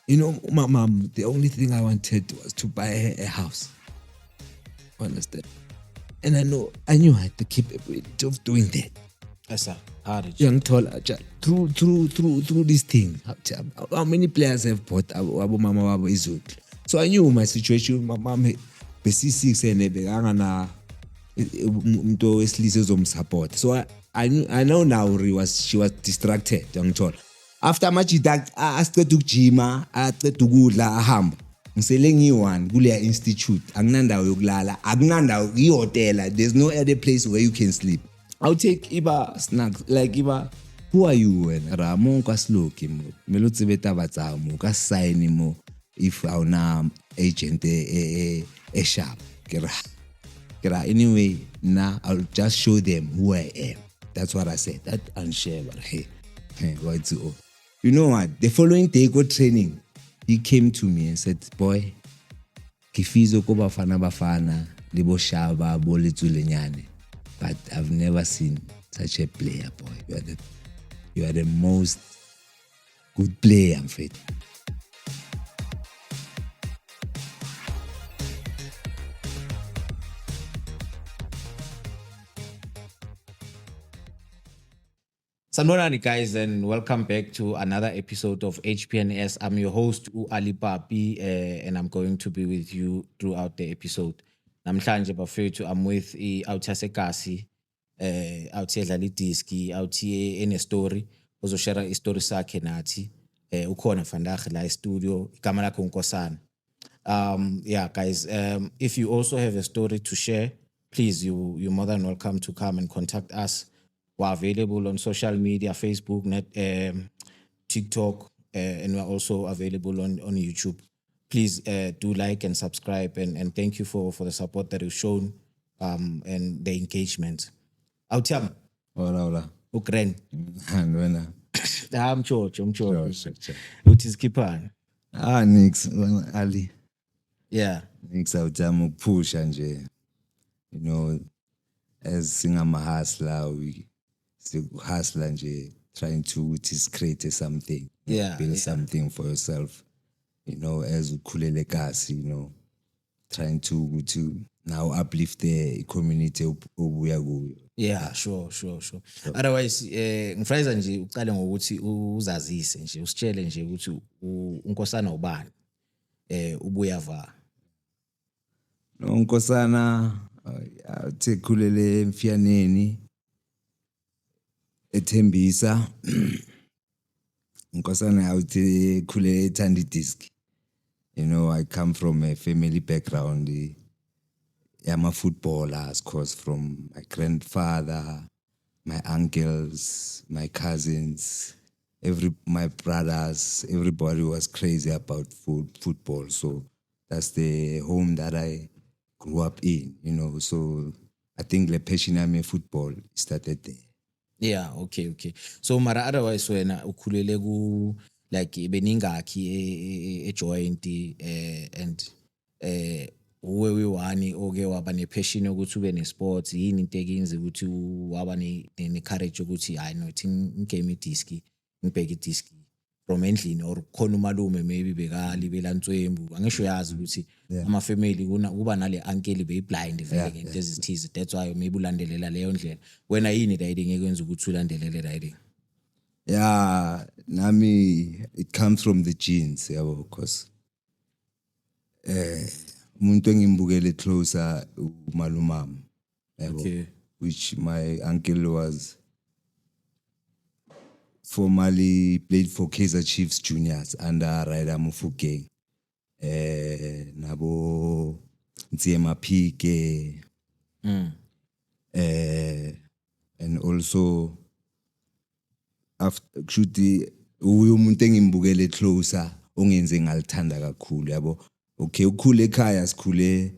You know, my mom, the only thing I wanted was to buy her a house. Understand? And I knew I had the capability of doing that. Yes, sir. How did you? Young tall through this thing. How many players have bought Abu Mama Wabo Izut? So I knew my situation. My mom besi6 and bekangana umuntu wesilisa ezomsupport. So I know now she was distracted, young tall. After much asiqeda ukujima, aqeda ukudla ahamba. Ngisele ngiyi1 kule institute. Akunandawo yokulala, akunandawo ihotela. There's no other place where you can sleep. I'll take Iba snacks like Iba. Who are you when Ramon Kasloki mo? Melutsebe tabatsa mo ka sign mo if our na agent a sharp. Kera anyway, now I'll just show them who I am. That's what I said. That unshare but hey. What's all? You know what? The following day go training. He came to me and said, "Boy, kifizo ko bafana libo shaba bo letsulenyane. But I've never seen such a player, boy. You are the most good player, I'm afraid." Sanibonani guys, and welcome back to another episode of HPNS. I'm your host Ali Papi, and I'm going to be with you throughout the episode. Namhlanje bafethu I'm with Authasekasi, Dlala idiski, ene story, ozoshare istory sakhe nathi. Ukhona vandag la studio, igama lakho uNkosana. Yeah guys, if you also have a story to share, please you're more than welcome to come and contact us. We're available on social media, Facebook, TikTok, and we're also available on YouTube. Please do like and subscribe, and thank you for the support that you've shown and the engagement. Awuthiyama. Hola. Ukren. Wena. I'm George. Sure. Uthi sikhiphana. Nix Ali. Yeah. Nix awujama ukupusha nje. You know, as singama hustler, we hustler nje, trying to create something. Build something for yourself. You know, as ukhulele kasi, you know, trying to now uplift the community obuya kuyo. Yeah, sure. Otherwise, ngifrayza nje uqale ngokuthi uzazise nje, usitshele nje ukuthi uNkosana ubani. Ubuya va. Unkosana uthekhulele eMfiyaneni eThembisa. Unkosana uthekhulele eThanda idisk. You know, I come from a family background. I'm a footballer, of course, from my grandfather, my uncles, my cousins, my brothers. Everybody was crazy about football. So that's the home that I grew up in, you know. So I think the passion I made football started there. Yeah, okay. So mara otherwise wena ukhulele ku like beningakhi ejoint and uwe we-one oke waba ne-passion yokuthi ube ne-sports, yini into ekinze ukuthi waba ne-courage yokuthi hayi no thi ngigame idiski, ngibheke idiski from endlini, or khona umalume maybe bekalibela Ntswembu, angisho yazi ukuthi ama-family kuba nale uncle beyi-blind vele ngento ezithize. That's why maybe ulandelela leyo ndlela. Wena yini riding ekwenza ukuthi ulandelele riding? Yeah, nami it comes from the genes, yabo, because umuntu engimbukele closer umalumam, yabo, which my uncle was formerly played for Kaizer Chiefs Juniors under Ryder Mufokeng. Nabo Ntsema Pike. And also after kushuthi umuntu engimbukele closer ongenze ngalithanda kakhulu, yabo. Okay, ukhule ekhaya, sikhule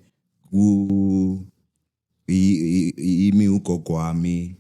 imi ugogo wami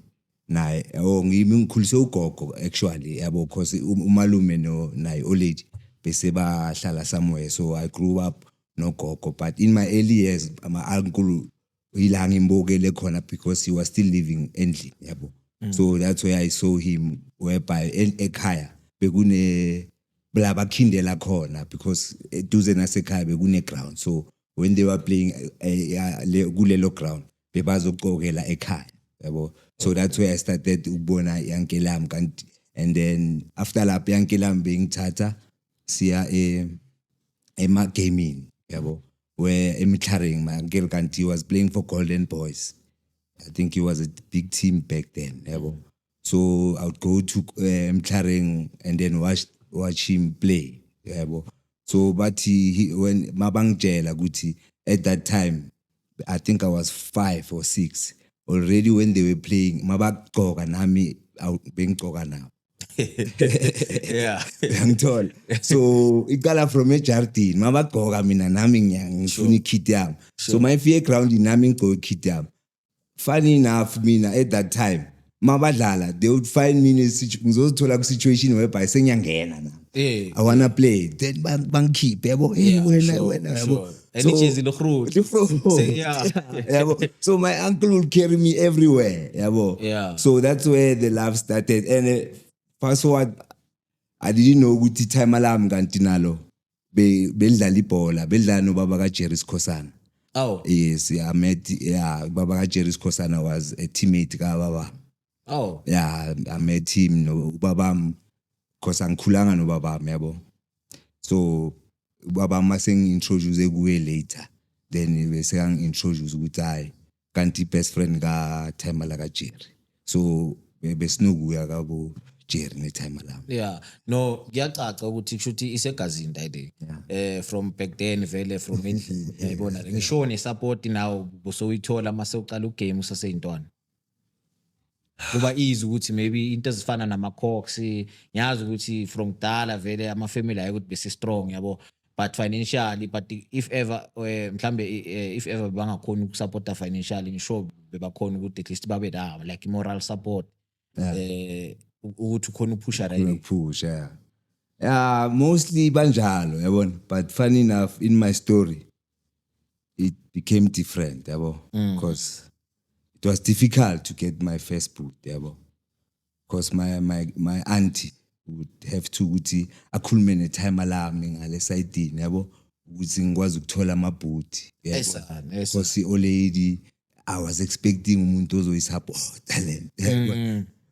naye, ngimi ngikhulise ugogo actually, yabo, because umalume naye old bese bahlala somewhere. So I grew up no gogo, but in my early years my uncle ila ngimbukele khona because he was still living endlini, yabo. So that's where I saw him, whereby ekhaya bekune blaba khindela khona because eduze nasekhaya bekune ground. So when they were playing kulelo ground bebazogqokela ekhaya yabo. So that's where I started ukubona yanke lami kanti, and then after lapho yanke lami bengithatha siya ema gaming yabo, where Emitlaring my uncle kanti was playing for Golden Boys. I think he was a big team back then yabo. So I would go to Emitlaring and then watch him play yabo. So but he when mabangitshela ukuthi at that time I think I was 5 or 6 already when they were playing mabagqoka nami bengigqoka nabo. Yeah. Ngithola. So iqala from ejardini mabagqoka mina nami ngifuna ikit yami. So my fear ground nami ngigqoka ikit yami. Funny enough mina at that time mabadlala they would find me ngizozithola ku situation whereby sengiyangena na. I wanna play. Then bangkeep yabo. Wena yabo. And it is in the fruit. So my uncle would carry me everywhere yabo. Yeah. So that's where the love started. And fast forward, I didn't know ukuthi time alarm kanti nalo bedlala ibhola bedlala no baba ka Jerry Skhosana. Oh. Yes, I met baba ka Jerry Skhosana was a teammate ka baba. Oh. Yeah, I met him no baba because angikhulanga no baba yabo. So baba maseng introduce kuwe later. Then bese ang introduce ukuthi hayi kanti best friend ka time la ka Jerry. So besinokuya kabo Jerry ne time alarm. Yeah. No, ngiyacaca ukuthi kushuthi isegazini that from back then vele from endlini yayibona. Ngisho ne support now bosowithola mase uqala ugame usaseyintwana. Kuba easy ukuthi maybe into ezifana nama-Cox ngiyazi ukuthi from dala vele ama-family ayi ukuthi bese strong yabo, but financially but if ever mhlambe if ever bangakhona ukusupporta financially ngisho bebakhona ukuthi at least babe la like moral support ukuthi ukhona uphusha right push mostly banjalo yabona, but funny enough in my story it became different yabo because it was difficult to get my first boot yabo, because my auntie would have to ukuthi akhulume ne-time alarm ngale side yabo ukuthi ngikwazi ukuthola amabhuti yabo, because already I was expecting umuntu ozoyisupport talent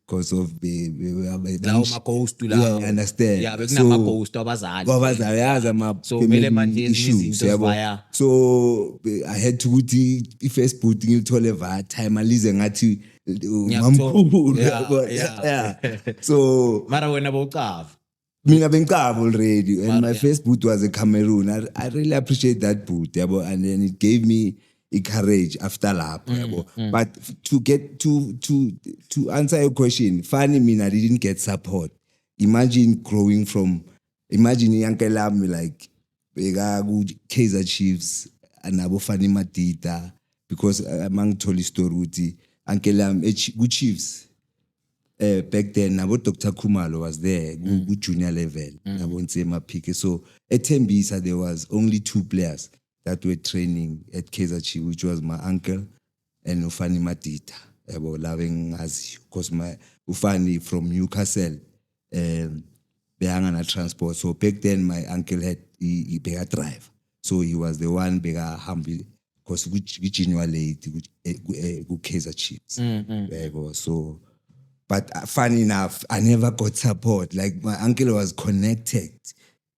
because of lawo ma-ghost la. Yeah, I understand. Yeah, bekunama-ghost abazali. Abazali yazi So mele manje issues yabo. So I had to ukuthi i-first boot ngilithole via time alize ngathi mamkhulu. Yeah. So mara wena bowucava. Mina bengicava already, and my first boot was a Cameroon. I really appreciate that boot yabo, and then it gave me courage after lapho. But to get to answer your question, funny mean I didn't get support. Imagine growing from Uncle Lam like bega Kaizer Chiefs and abo Fani Matita, because among Toli story ukuthi Uncle Lam good Chiefs back then abo Dr. Khumalo was there good junior level abo Ntsema Pique. So at Tembisa there was only 2 players that were training at Kaizer Chiefs, which was my uncle and Ufani Matita, about loving as because my Ufani from Newcastle, behangana transport. So back then my uncle had he bega drive, so he was the one bega humble because we genuinely go Kaizer Chiefs. So, but funny enough, I never got support. Like my uncle was connected.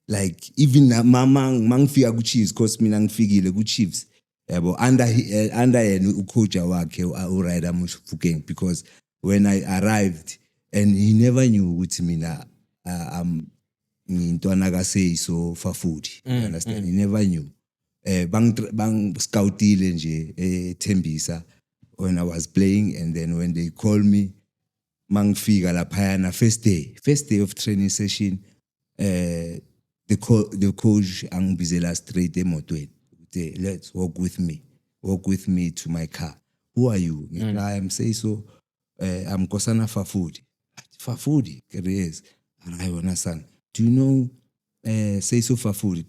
Like even mangifika ku Chiefs because mina ngifikile ku Chiefs yabo under yena ucoach wakhe uRider Mufokeng, because when I arrived and he never knew ukuthi mina I'm ngintwana ka Seiso Fafudi, you understand, he never knew bang scoutile nje eThembisa when I was playing, and then when they called me mangifika lapha na first day of training session the coach angibizela straight emotweni uthi let's walk with me to my car. Who are you? I am Seiso, I'm Nkosana Fafudi yes. And I wanna son, do you know Seiso Fafudi?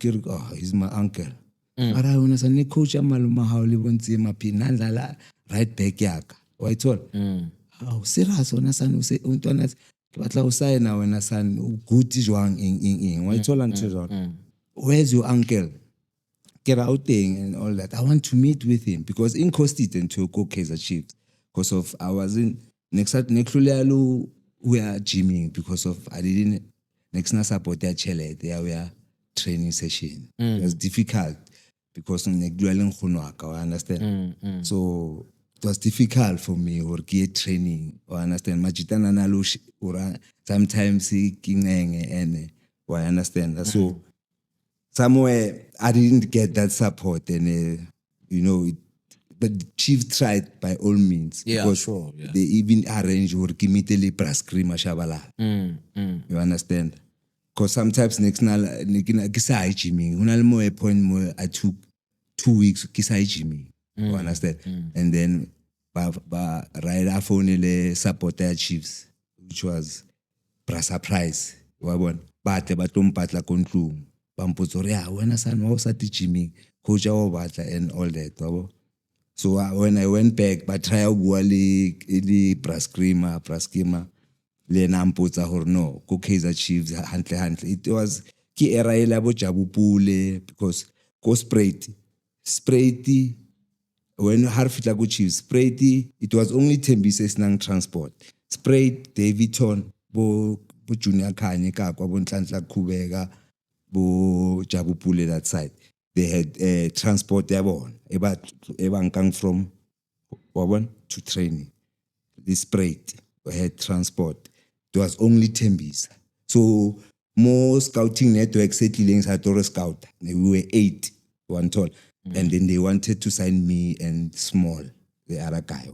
He's my uncle. But I wanna son, coach amaluma hawli bonzi mapi nandlala right back yaka wayithola. Oh serious wona son use untwana batla ho signa wena son good jwang eng wa ithola ntho jwang where's your uncle get out there and all that. I want to meet with him because in Costit and to go Kaizer Chiefs because of I was in next we are gymming because of I didn't next na support their chele there were training session. It was difficult because I understand. So it was difficult for me or get training. I understand. Majitana nalo or sometimes and I understand. So somewhere I didn't get that support, and but Chief tried by all means. Yeah, because sure. Yeah. they even arranged or immediately praskrima shabala. You understand? Because sometimes next na kisa gymming. Unalmo a point more I took 2 weeks kisa gymming. You understand? And then right after only support their Chiefs, which was Brasa Price. Wabon. But batompatla kontlung. Bampozoria when son was at gymming, coach and all that. So when I went back, but try wali ili praskima le nampotsa hore no go Kaizer Chiefs hantle. It was ki era ela bo Jabupule because go Sprite when harfitla go Chiefs Sprite it was only Tembisa snang transport Sprite Davidton bo Junior Khanye ka kwa bo Nhlanhla Khubeka bo Jabupule that side. They had transport yabon ebankang from wabon to training. This Sprite had transport. There was only Tembisa. So more scouting networks settling at Toro Scout. We were 8, one tall. And then they wanted to sign me and Small, the other guy.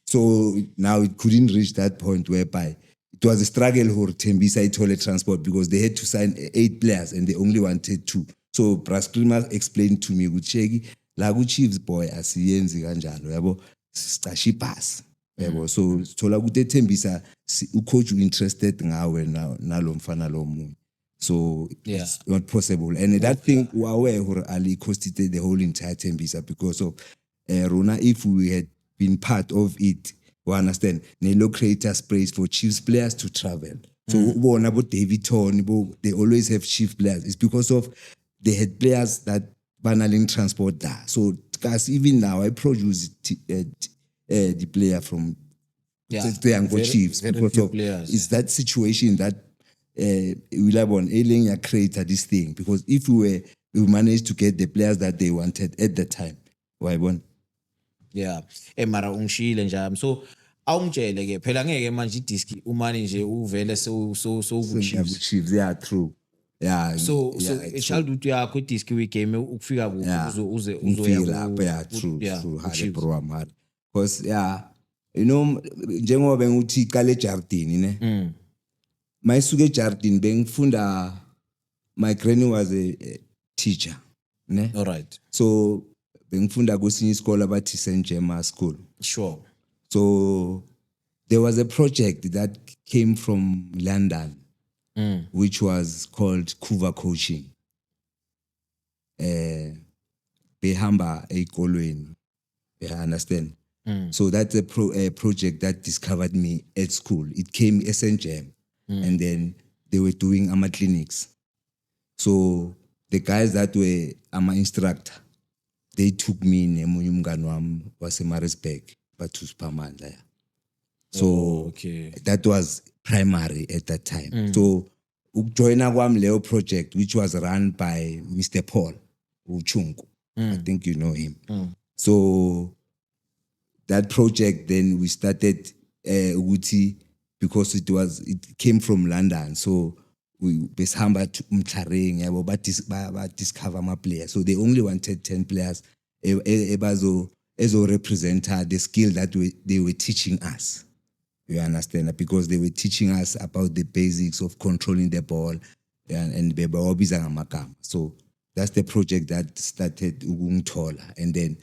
So now it couldn't reach that point whereby it was a struggle for Tembisa toilet transport because they had to sign 8 players and they only wanted 2. So Praskrima explained to me, Guchegi, Lagu Chiefs boy, asiyenzi kanjalo, yabo, stashi pass. So thola ukuthi Tembisa ucoach interested ngawe nalo mfana lo munye. So it's not possible. And that thing aware who Ali constituted the whole entire Tembisa because of Rona, if we had been part of it, we understand. Nelo creators praise for Chiefs players to travel. So about David Tony, they always have Chief players. It's because of they had players that banaling transport there. So guys, even now I produce the player from the Ango Chiefs because of it's that situation that Willabon Elenia created this thing because if we managed to get the players that they wanted at the time, why one? Yeah, mara ungishile njalo. So awungitshele ke phela ngeke manje idisk umane nje uvele so Chiefs. Yeah, true. Yeah. So childhood yakho idisk weekame ukufika kuphi uzoya yeah, true. Hard program hard. Because njengoba ngithi iqale ejardini ne. Mayisuke ejardini bengifunda my granny was a teacher ne. All right. So bengifunda kwesinye isikole abathi St. Gemma School. Sure. So there was a project that came from London which was called Kuva Coaching. Behamba eikolweni. You understand? So that's a project that discovered me at school. It came St. Gem and then they were doing AMA clinics. So the guys that were AMA instructor, they took me in Mungano wam wasemarisburg Batus Pamanda. So that was primary at that time. So join Wam Leo project, which was run by Mr. Paul Uchungu. I think you know him. So that project, then we started Uti because it came from London. So we besamba umtlareng but discover my players. So they only wanted 10 players as a representer the skill that they were teaching us. You understand? Because they were teaching us about the basics of controlling the ball and the So that's the project that started Ugungtola. And then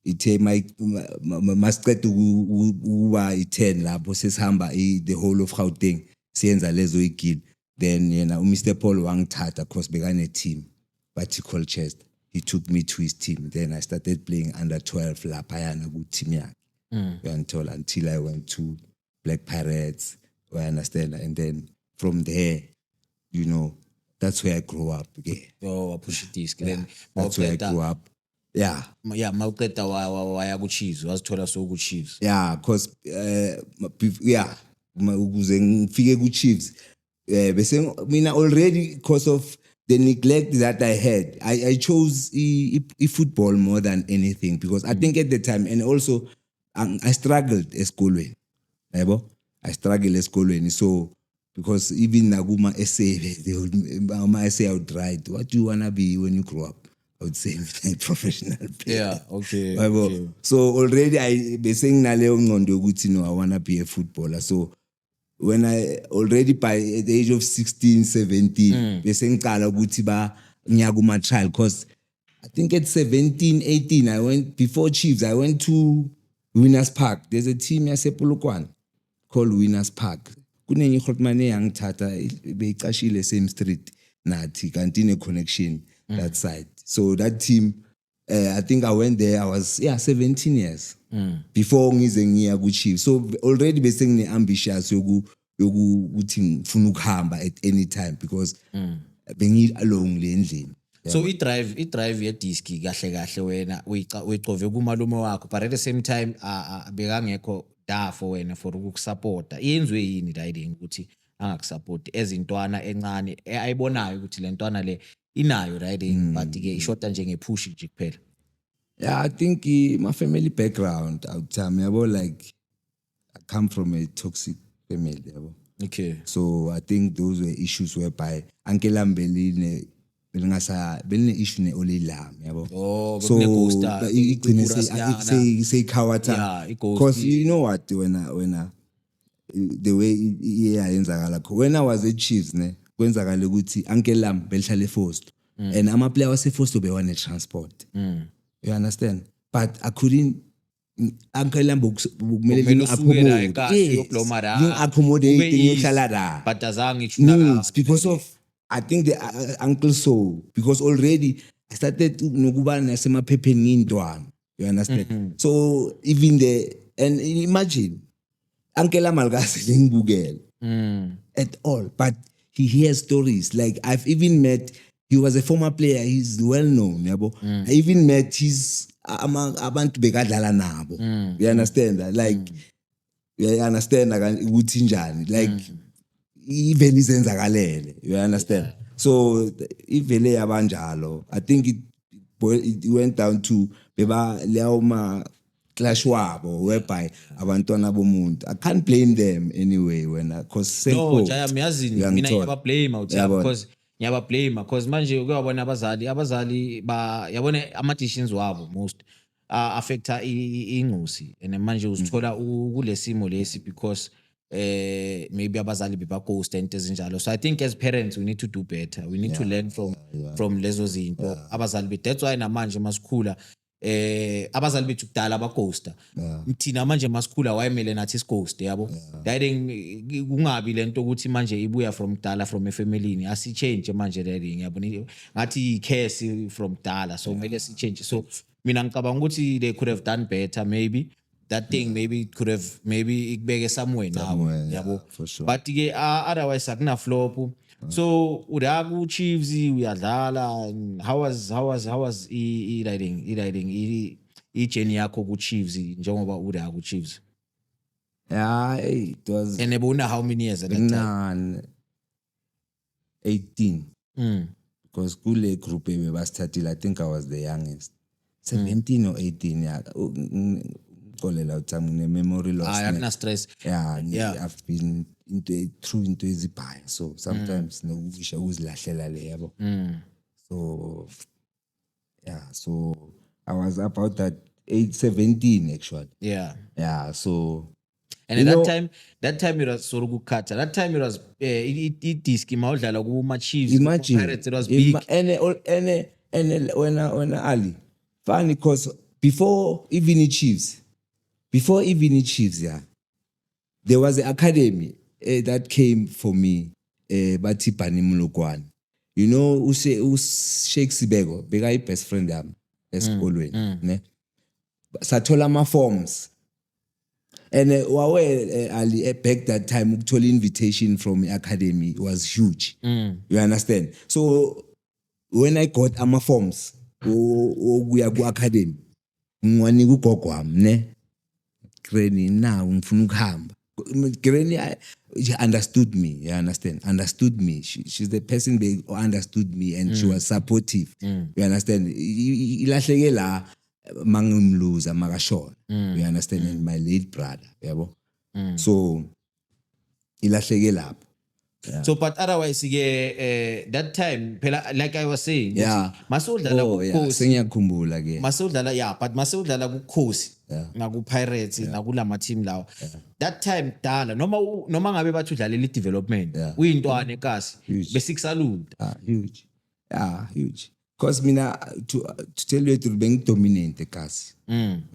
it my mascot uba 10 lapho sesihamba the whole of Gauteng siyenza lezo igil. Then Mr. Paul wangithatha because bekane team but he called chest. He took me to his team. Then I started playing under 12 lapayana with team yakhe. Until I went to Black Pirates, I understand. And then from there, you know, that's where I grew up. Yeah. Waphusha idisk then That's where I grew up. Yeah. mawuqeda waya ku-Chiefs wazithola ku-Chiefs. Yeah, because ukuze ngifike ku-Chiefs bese mina already because of the neglect that I had, I chose football more than anything because I think at the time, and also I struggled esikolweni. Yabo? I struggled esikolweni, so because even nakuma essay, my essay I would write, what do you wanna be when you grow up? I would say professional player. Yeah, okay. Okay. So already I be saying naleyo ngqondo ukuthi no, I wanna be a footballer. So when I already by the age of 16, 17, bese ngiqala ukuthi ba ngiya kuma trial because I think at 17, 18 I went before Chiefs. I went to Winners Park. There's a team yasePolokwane called Winners Park. Kunenye ikhotmane yangithatha beyicashile same street nathi kanti ne connection that side. So that team I think I went there I was 17 years before ngize ngiya ku Chiefs. So already bese ngine ambitious yokuthi ngifuna ukuhamba at any time because bengi along le endlini. So i-drive ye-disk kahle wena uyicove kumalume wakho but at the same time bekangekho da for wena for ukukusupporta. Iyenziwe yini riding ukuthi angakusupport ezintwana encane ayibonayo ukuthi le ntwana le inayo riding but ke ishota nje ngepush nje kuphela. Yeah, I think my family background, I would tell me about like I come from a toxic family. Okay. So I think those were issues whereby Uncle Ambeli beline issue ne olilam yabo. Oh, so say khawatha. Yeah, because you know what when the way iyenzakala when I was at Chiefs ne kwenzakala ukuthi Uncle Lam belihlale Forst and ama player wase Forst bewane transport. You understand? But I couldn't Uncle Lambo kumele accommodate ngihlala la. But azange because of I think the uncle so because already I started nokuba nasemaphepheni ngintwana. You understand? So even and imagine Uncle Amalgasi ngibukela at all, but he hears stories like I've even met. He was a former player. He's well known. Yabo. I even met his abantu bekadlala nabo. You understand that? Like, you understand ukuthi njani? Like, even izenzakalele. You understand? So, ivele yabanjalo. I think it went down to beba leoma clash wabo whereby abantwana bomuntu. I can't blame them anyway because no, Jaya miyazi mina ngiyablame because ngiyablame because manje kuyabona abazali yabona ama decisions wabo most affecta inqusi and manje uzithola kulesimo lesi because maybe abazali beba ghost and ezinjalo. So I think as parents we need to do better. We need to learn from lezo zinto abazali. That's why namanje masikhula abazali bethu kudala abaghosta thina manje masikhula wayemele nathi isighost yabo dading kungabi lento ukuthi manje ibuya from dala from efamilini asi change manje dading yabo ngathi i-curse from dala so kumele si change. So mina ngicabanga ukuthi they could have done better maybe that thing maybe could have maybe ikubeke somewhere now yabo sure. But ke otherwise akuna flop. So udaku Chiefs uyadlala. How was riding journey yakho ku Chiefs njengoba udaku Chiefs? Yeah, it was. And ebona how many years at that time? 18. Because kule group we started, I think I was the youngest. 17 or 18. Yeah. Memory loss. Akuna stress. Yeah. I've been through into izibhaya, so sometimes nokusha uzilahlela le yabo. So so I was about that 17 actually. Yeah, so and at that time it was sorukukhatha. That time it was i-disk mawudlala kuma Chiefs. Imagine Pirates, it was big. And when Ali funny because before even Chiefs, yeah, there was an academy that came for me, bathi Bani Mulokwane. You know, Sheikh Sibego, beka best friend yami esikolweni, ne? Sathola ama forms. And Ali, back that time, ukuthola invitation from the academy was huge. You understand? So when I got ama forms, ukuya ku academy, ngiwanika ugogo wami ne. Granny now ngifuna ukuhamba. Granny she understood me, you understand? Understood me. She's the person who understood me and she was supportive. You understand? Ilahleke la mangimluza makashona. You understand? And my late brother, yabo. So ilahleke lapho. Yeah. So but otherwise that time phela like I was saying masudlala kuKhosi sengiyakhumbula ke masudlala but masudlala kuKhosi naku Pirates nakulama team lawo that time dala noma ngabe bathi udlalela i-development uyintwana ekasi besikusaluda huge because mina to tell you to bengidominate ekasi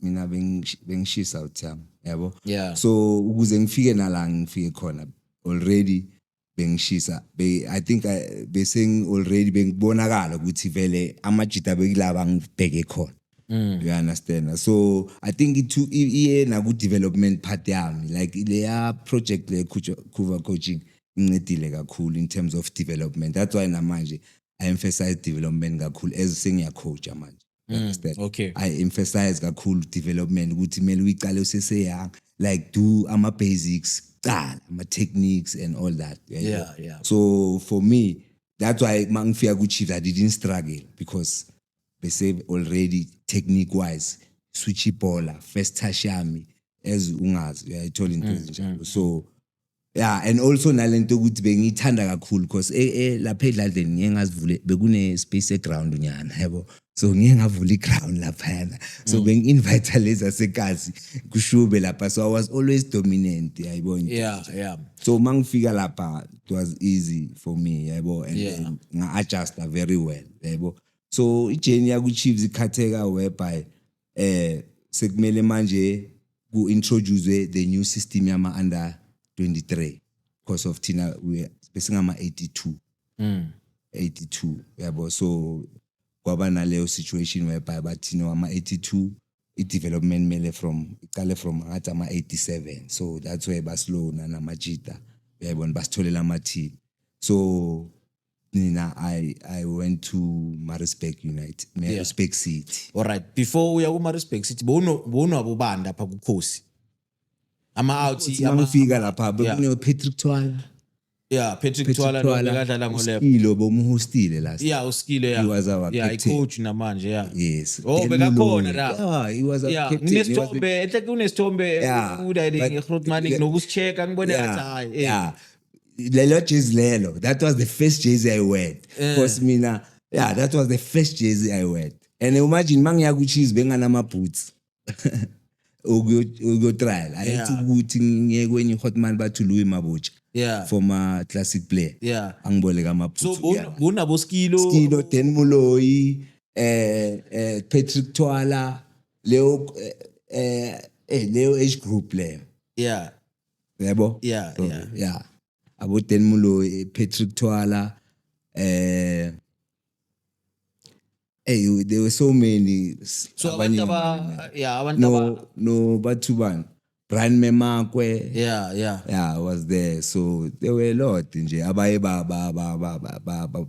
mina bengishisa utham yabo so ukuze ngifike nala ngifike khona already bengishisa I think beseng already bengibonakala ukuthi vele amajita bekulaba ngibheke khona you understand so I think it took na ku development part yami like leya project le Kuva coaching incedile kakhulu in terms of development that's why namanje I emphasize development kakhulu as sengiya coach manje you understand I emphasize kakhulu development ukuthi kumele uyiqale usese young like do ama basics my techniques and all that. Yeah. So for me, that's why Mangfia Chiefs I didn't struggle because they say already technique wise, switchy baller, first tashami, as ungas, I told him. So and also nalento ukuthi bengithanda kakhulu because lapha edladeni ngeke ngazivule bekune space ground unyana yabo so ngeke ngavula iground lapha so bengi-invite leza sekazi kushube lapha so I was always dominant yayibona so mangifika lapha it was easy for me yabo and nga-adjust very well yabo so ijourney yaku Chiefs ikhatheka whereby sekumele manje ku-introduce the new system yama under 23 because of Tina we besingama 82 yabo so kwaba naleyo situation whereby bathina wama 82 i-development mele iqale from ngathi ama 87 so that's why baslow namajita yabona basitholela ama-team so nina I went to Maritzburg United Maritzburg City. All right, before uya ku Maritzburg City bono abobanda lapha kuKhosi ama-outi mangifika lapha bekune Patrick Twala Patrick Twala bekadlala ngolebo Skilo bomhostile last uskile he was our captain coach namanje yes bekakhona la he was a captain nginesithombe enhle kunesithombe uDading Grootman nokusicheka ngibone ngathi hayi lelo jersey lelo that was the first jersey I wear because mina that was the first jersey I wear and imagine mangiya ku Chiefs benganama boots ugo trial ayithi ukuthi ngiye kwenye Hotman bathi Louis Mabocha former classic player angiboleka ama boots so bunabo Skilo Den Moloi Patrick Twala leo age group leyo yabo abo Den Moloi Patrick Twala there were so many so abantu no batubani Brian Memakwe was there so there were a lot nje abaye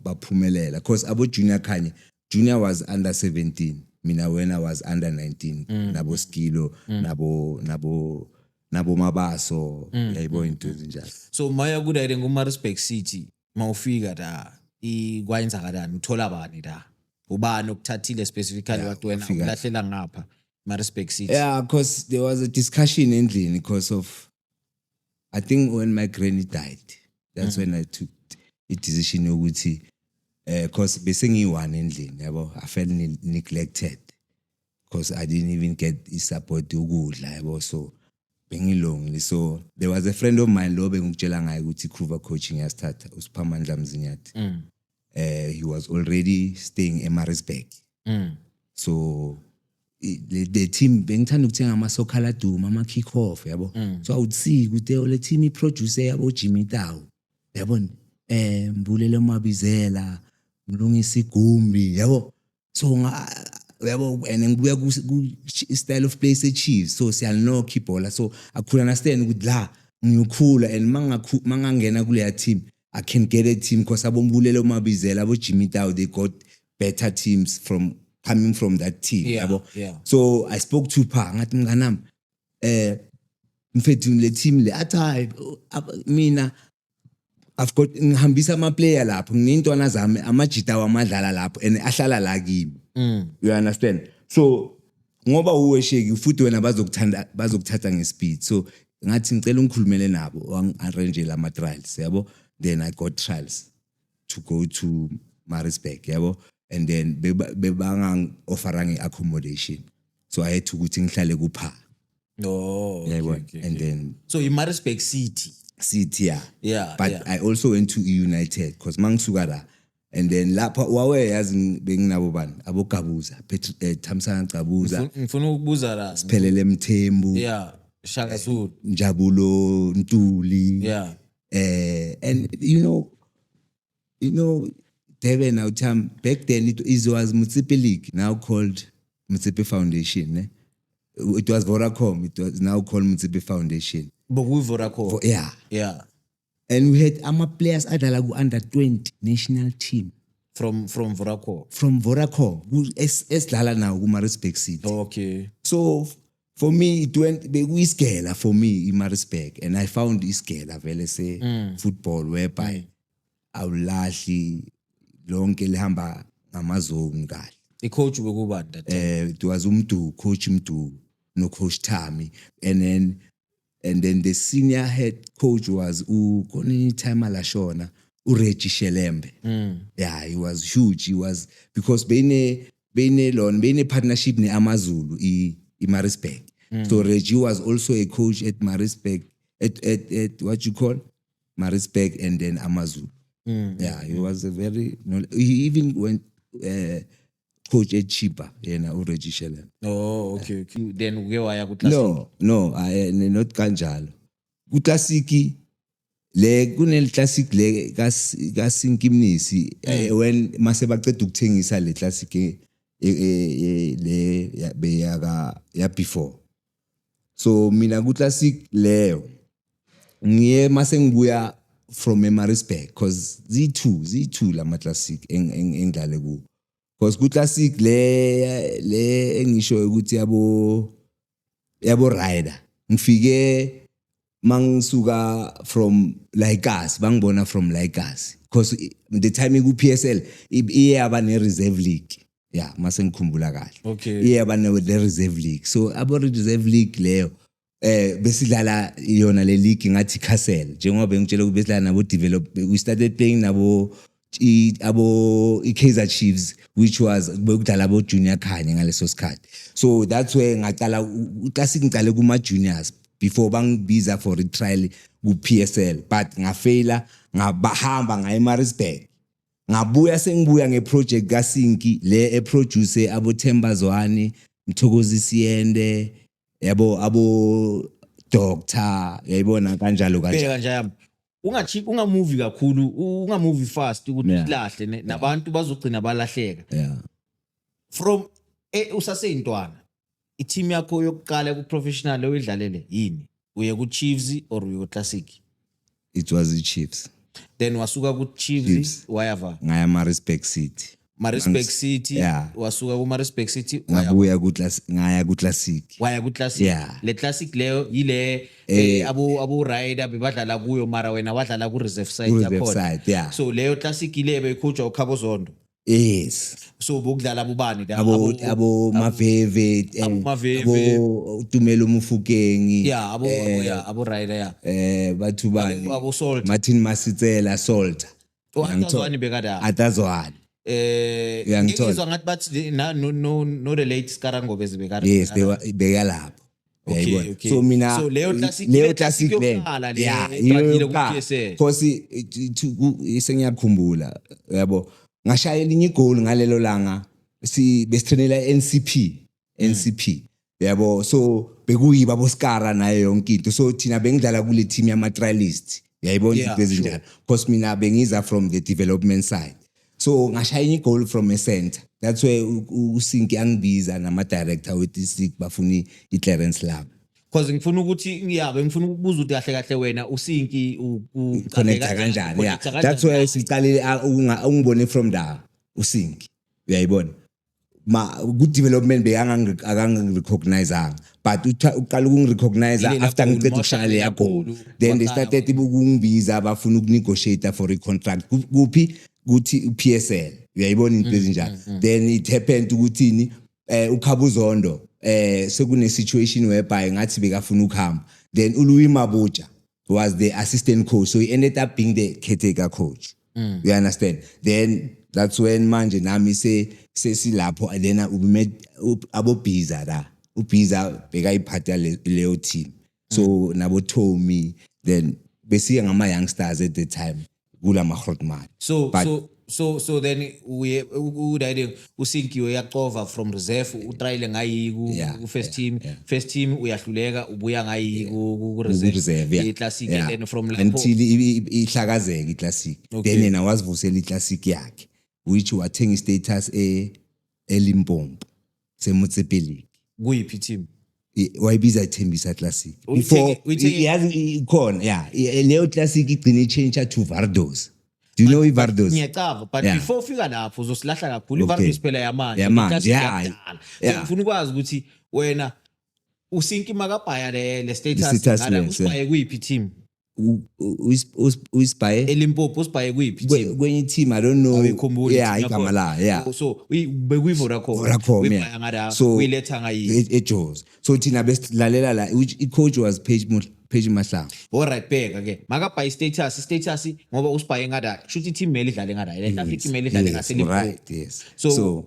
baphumelela because abo Junior Khanye Junior was under 17 mina when I was under 19 nabo Skilo nabo Mabaso yayibona into ezinjalo so maya kuDading ku Maritzburg City mawufika la ikwenza kanjani uthola bani la ubani okuthathile specifically wathi wena ulahlela ngapha Maritzburg City because there was a discussion endlini because of I think when my granny died that's when I took a decision ukuthi because besengiyi-one endlini yabo I felt neglected because I didn't even get support ukudla yabo so bengilonely so there was a friend of mine lo bengitshela ngaye ukuthi Kuva coaching yasithatha uSiphamandla Mzinyathi he was already staying in Maritzburg so the team bengithanda ukuthenga ama-soccer duma ama-kick off yabo so I would see ukuthi le team iproduce yabo Jimmy Tau yabona Mbulelo Mabizela Mlungisi Gumbi yabo so uyabo and ngibuya ku style of play se-Chiefs so siyalinoka ibhola so I could understand ukuthi la ngiyokhula and mangangena kuleya team I can get a team because abombulelo mabizela abo Jimmy Tau they got better teams from coming from that team yabo. So I spoke to Pa ngathi mnganami mfethu le team le athi mina I've got ngihambisa ama player lapho nginintwana zami amajita wamadlala lapho and ahlala la kimi. You understand? So ngoba uwe sheki futhi wena bazokuthatha ngespeed so ngathi ngicela ungikhulumele nabo arrange la trials yabo. Then I got trials to go to Maritzburg yabo and then bebangang offerang accommodation so I had to ukuthi ngihlale kupha. Okay. And then so in Maritzburg City yeah but I also went to United because mangisuka la and then lapha wawe yazi benginabo bani abogabuza Thamsanqa Gabuza ngifuna ukubuza la Siphelele Mthembu Shaka Zulu Njabulo Ntuli and you know Durban now time back then it was Motsepe League now called Motsepe Foundation it was Vodacom it was now called Motsepe Foundation but with Vodacom yeah and we had players adala ku under 20 national team from Vodacom who esidlala now ku Maritzburg City. Okay. So for me it went beyiskela for me in Maritzburg and I found iskela vele say football whereby awulahi lonke lihamba ngamazone kahle. Coach bekubani that time? It was coach Mdu no coach Tami and then the senior head coach was konini time alashona Reggie Shelembe. Yeah, he was huge. He was because bene partnership ne Amazulu i Maritzburg. So Reggie was also a coach at Maritzburg at what you call Maritzburg and then Amazulu. Yeah, he was a very he even went coach at Chiba Reggie Shelembe. Okay. Then uke waya ku Classic? No, I not kanjalo. Ku Classic le kunel Classic le kaSinkimnisi when mase baqeda ukuthengisa le Classic le ya before. So mina ku Classic leyo ngiye mase ngibuya from Maritzburg because Z2 lama Classic engidlale ku because ku Classic le engisho ukuthi yabo rider ngifike mangisuka from Laikas bangibona from Laikas because the time ku PSL iyaba ne reserve league mase ngikhumbula kahle iyaba ne reserve league so abo reserve league leyo besidlala yona le league ngathi Castle njengoba bengitshela ukuthi besidlala nabo develop we started playing nabo Kaizer Chiefs which was bekudlala abo junior khanye ngaleso sikhathi so that's where ngaqala uClassic ngicale kuma juniors before bangibiza for a trial ku PSL but ngafaila ngabahamba ngaye Maritzburg ngabuya sengibuya ngeproject kaSinki le eproduce abo Themba Zwane Mthokozi Siyende abo doctor yayibona kanjalo kanje ungamovie kakhulu ungamovie fast ukuthi lahle nabantu bazogcina balahleka from usaseyintwana i-team yakho yokuqala ku-professional oyidlalele yini uye ku-Chiefs or uye ku-Classic? It was the Chiefs. Then wasuka ku-Chiefs wayava ngaya Maritzburg City wasuka ku-Maritzburg City ngabuya ngaya ku-Classic waya ku-Classic le Classic leyo yile abo rider bebadlala kuyo mara wena wadlala ku-reserve side yakhona so leyo Classic ile beyikhutshwa uKhabo Zondo. Yes. So bokudlala bobani la abo Maveve abo Tumelo Mufukeng abo rider bathu bani abo Salt Martin Masitsela Salt Atazwani bekada Atazwani ngizwa ngathi bathi no the late Skarango bezibekada. Yes, bekalapho. Okay. So mina Leo Classic yokuqala because isengiyakhumbula yabo ngashaya elinye igoli ngalelo langa besitrenela NCP yabo so bekuyiba abo Skara nayo yonke into so thina bengidlala kule team yama trialist yayibona into ezinjalo because mina bengiza from the development side so ngashaya goal from a center. That's where uSinki angibiza nama-director weTSIC bafuna i-clearance labo. Because ngifuna ukuthi ngifuna ukubuza ukuthi kahle kahle wena uSinki Connecta kanjani, yeah. That's where siqalile ungibone from la uSinki. Uyayibona? Good development akangirecognize but uqala ukungirecognize after ngicede ukushaya leya goal. Then they started ukungibiza bafuna ukunegotiate for a contract. Kuphi kuthi uPSL. Uyayibona into ezinjalo. Then it happened ukuthini uKhabuzondo sekune situation whereby ngathi bekafuna ukuhamba. Then uLouis Mabuja was the assistant coach, so he ended up being the caretaker coach. You understand? Then that's when manje nami sesilapho then we met aboBhiza la. uBhiza bekayiphatha leyo team. So nabo Tommy, then besiya ngama youngsters at the time kula maGrootman. So then udayile uSinki uyaqova from reserve utrayile ngayi ku first team uyahluleka ubuya ngayi ku reserve iClassic then from lapho until ihlakazeka iClassic. Then yena wasivusela iClassic yakhe which wathenga status eLimpopo seMotsepeli kuyiphi team wayibiza iThembisa Classic before yazi ikhona leyo Classic igcine change to Vardos. Do you know iVardos? Ngiyacava but before ufika lapho uzosilahla kakhulu iVardos phela yamanje ngifuna ukwazi ukuthi wena uSinki makabhaya le status ngala usibhaye kuyiphi team uSibhaye eLimpopo usibhaye kuyiphi team kwenye team I don't know igama la so bekuyiVodacom ubhaya ngada uyiletha ngayi eJozi so thina besilalela la which coach was Page Mahlangu. Alright bheka ke makabhayi status ngoba usibhaye ngada shuthi team mele idlale ngada le Africa team mele idlale ngaseLimpopo. Right, yes. So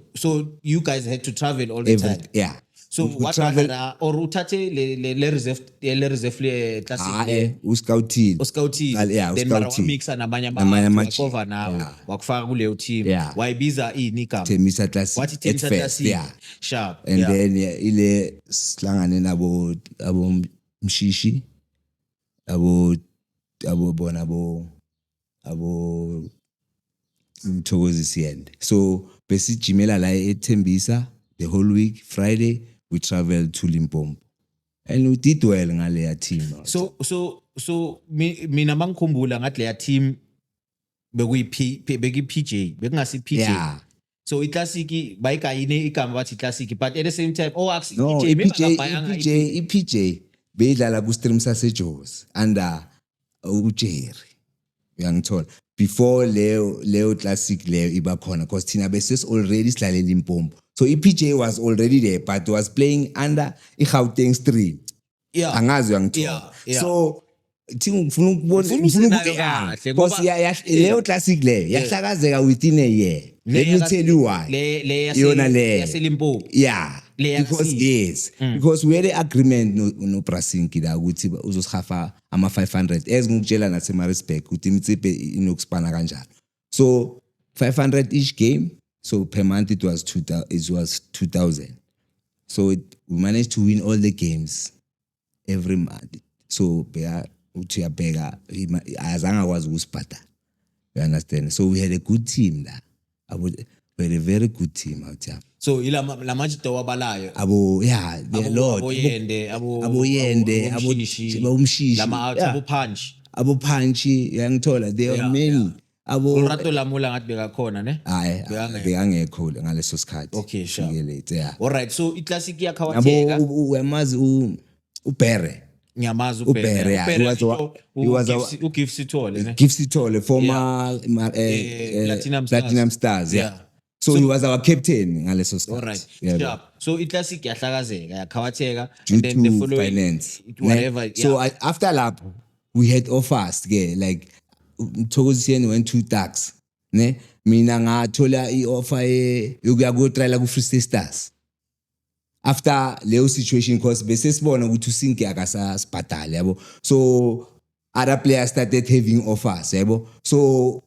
you guys had to travel all the time. Yeah. So what travel or uthathe le reserve le Classic uscoutile then mara mixa nabanye cover nawe wakufaka kuleyo team wayibiza ini igama Thembisa Classic wathi Thembisa Classic sharp and then ile sihlangane nabo Mshishi abo Mthokozi Siyende. So besijimela la eThembisa the whole week. Friday we traveled to Limpopo and we did well ngale team. So mina mangikhumbula ngathi leya team beki PJ bekungasi PJ. Yeah. So iClassic bayikayine igama bathi iClassic but at the same time PJ beyidlala ku stream saseJozi under uJerry uyangithola before Leo Classic leyo iba khona because thina beses already sidlale Limpopo. So iPJ was already there but was playing under iGauteng stream. Angazi uyangithola. So ngifuna ukubona because Leo Classic leyo yahlakazeka within a year. Let me tell you why. Yona le yaseLimpopo. Yeah. Because we had an agreement no Prasinki la ukuthi uzosihafa ama 500 as ngikutshela naseMaritzburg ukuthi Mtsipe inokuspana kanjalo. So 500 each game, so per month it was 2000. So we managed to win all the games every month. So uthi yabheka azange akwazi ukusipata. You understand? So we had a good team la. We had a very good team out there. So ila lamajito wabalayo there are lot aboyende umshishi abo punch uyangithola there are many Rato Lamula ngathi bekakhona ne bekangekho ngaleso sikhathi. Okay, sure. Yeah. All right, so iClassic yakhawatheka uyamazi uBere. Ngiyamazi uBere. He was uGift Sithole ne. Gift Sithole former Platinum Stars. Yeah. So he was our captain ngaleso sikhathi. All right. Yeah. So iClassic yahlakazeka yakhawatheka and then the following finance whatever. So after lapho we had offers like Mthokozi went to tax ne mina ngathola ioffer yokuya ku trial ku Free State Stars after leyo situation because bese sibona ukuthi uSinki akasasibhadala yabo. So other players started having offers yabo. So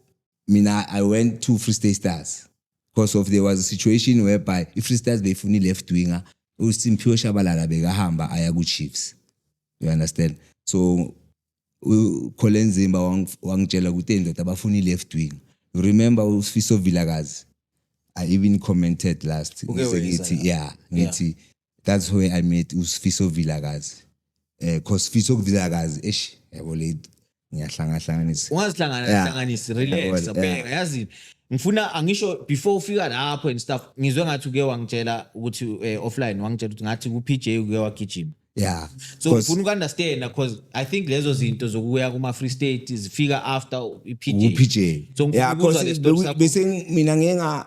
mina I went to Free State Stars because of there was a situation whereby if Free Stars befuni left winger uSimphiwe Shabalala bekahamba aya ku Chiefs. You understand? So Colin Zimba wangitshela ukuthi endoda abafuni left wing remember uSifiso Vilakazi, I even commented last ngithi ngithi that's where I met uSifiso Vilakazi cause Sifiso Vilakazi yabo le ngiyahlanganisa ungazihlanganisi relax abheka yazi ngifuna angisho before ufika lapho and stuff ngizwe ngathi uke wangitshela ukuthi offline wangitshela ukuthi ngathi ku PJ uke wagijima so ngifuna ukunderstand because I think lezo zinto zokuya kuma free state zifika after iPJ so bese mina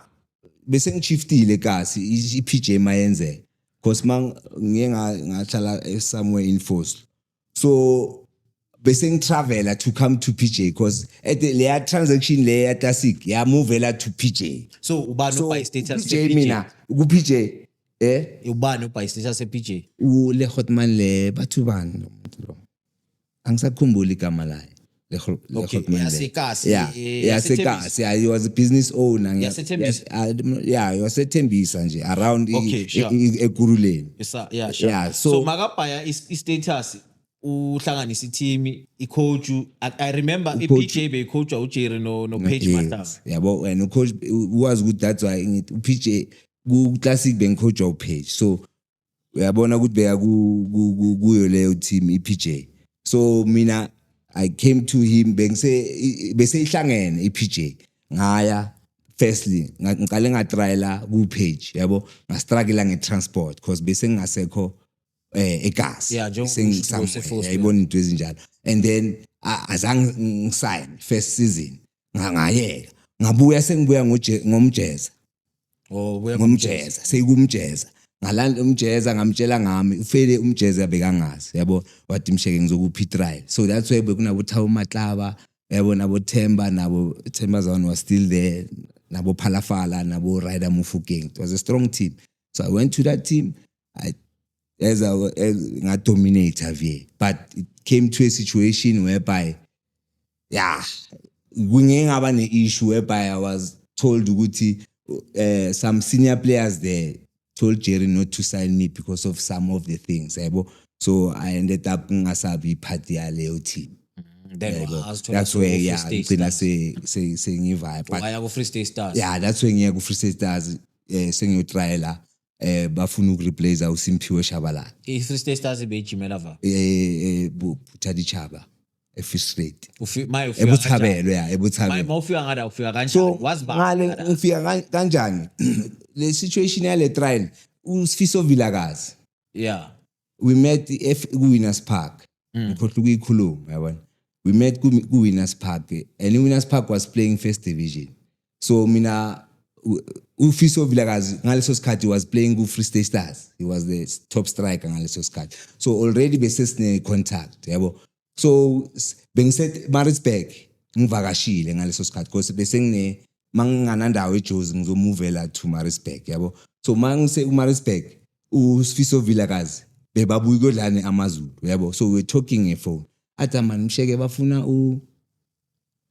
bese ngishiftile kasi iPJ mayenze because ngahlala somewhere in Force so bese ngitravela to come to PJ because at the transaction layer classic movela to PJ so ubani by status PJ mina ku PJ ubani by status PJ le Hotman le bathu bani lo angisakhumbuli igama laye le Hotman he was a business owner he was Thembisa nje around eGuruleni so makabhaya i-status uhlanganisa team i-coach I remember iPJ beyicoach uJerry no Page Mataba yabo and ucoach was good that's why uPJ ku classic bengicoach uPage so uyabona ukuthi beya kuyo leyo team iPJ so mina I came to him bese ihlangene iPJ ngaya firstly ngiqale ngatriala kuPage yabo ngastruggle ngetransport because bese ngingasekho egas yayibona into ezinjalo and then azange ngisign first season ngayeka ngabuya sengibuya ngomjeza seyikumjeza ngalanda umjeza ngamtshela ngami ufele umjeza bekangazi yabo wathi msheke ngizokuphi trial so that's why bekunabo Thawu Matlaba yabo nabo Themba Zwane was still there nabo Phalafala nabo Rider Mufokeng it was a strong team so I went to that team as I dominate Javier but it came to a situation whereby ngingaba ne-issue whereby I was told ukuthi some senior players there told Jerry not to sign me because of some of the things yabo so I ended up ngasabi part yaleyo team that's where ngicina sengivibe waya ku Free State Stars that's where ngiya ku Free State Stars sengiyotriala bafuna ukureplace uSimphiwe Shabalala iFree State Stars bejimela va Buthadi Chaba eFree State ebuthabelo ebuthabelo mawufika ngada ufika kanjani ngale ngifika kanjani le situation yale trial uSifiso Vilakazi we met Winners Park ngikhohle ukuyikhuluma yabona we met Winners Park and Winners Park was playing first division so mina uSifiso Vilakazi ngaleso sikhathi was playing ku Free State Stars he was the top striker ngaleso sikhathi so already besesine contact yabo so bengiset Maritzburg ngivakashile ngaleso sikhathi because bese ngine manginganandawo eJozi ngizomuvela to Maritzburg yabo so mangise uMaritzburg uSifiso Vilakazi bebabuya kodlane amaZulu yabo so we're talking a phone athi man msheke bafuna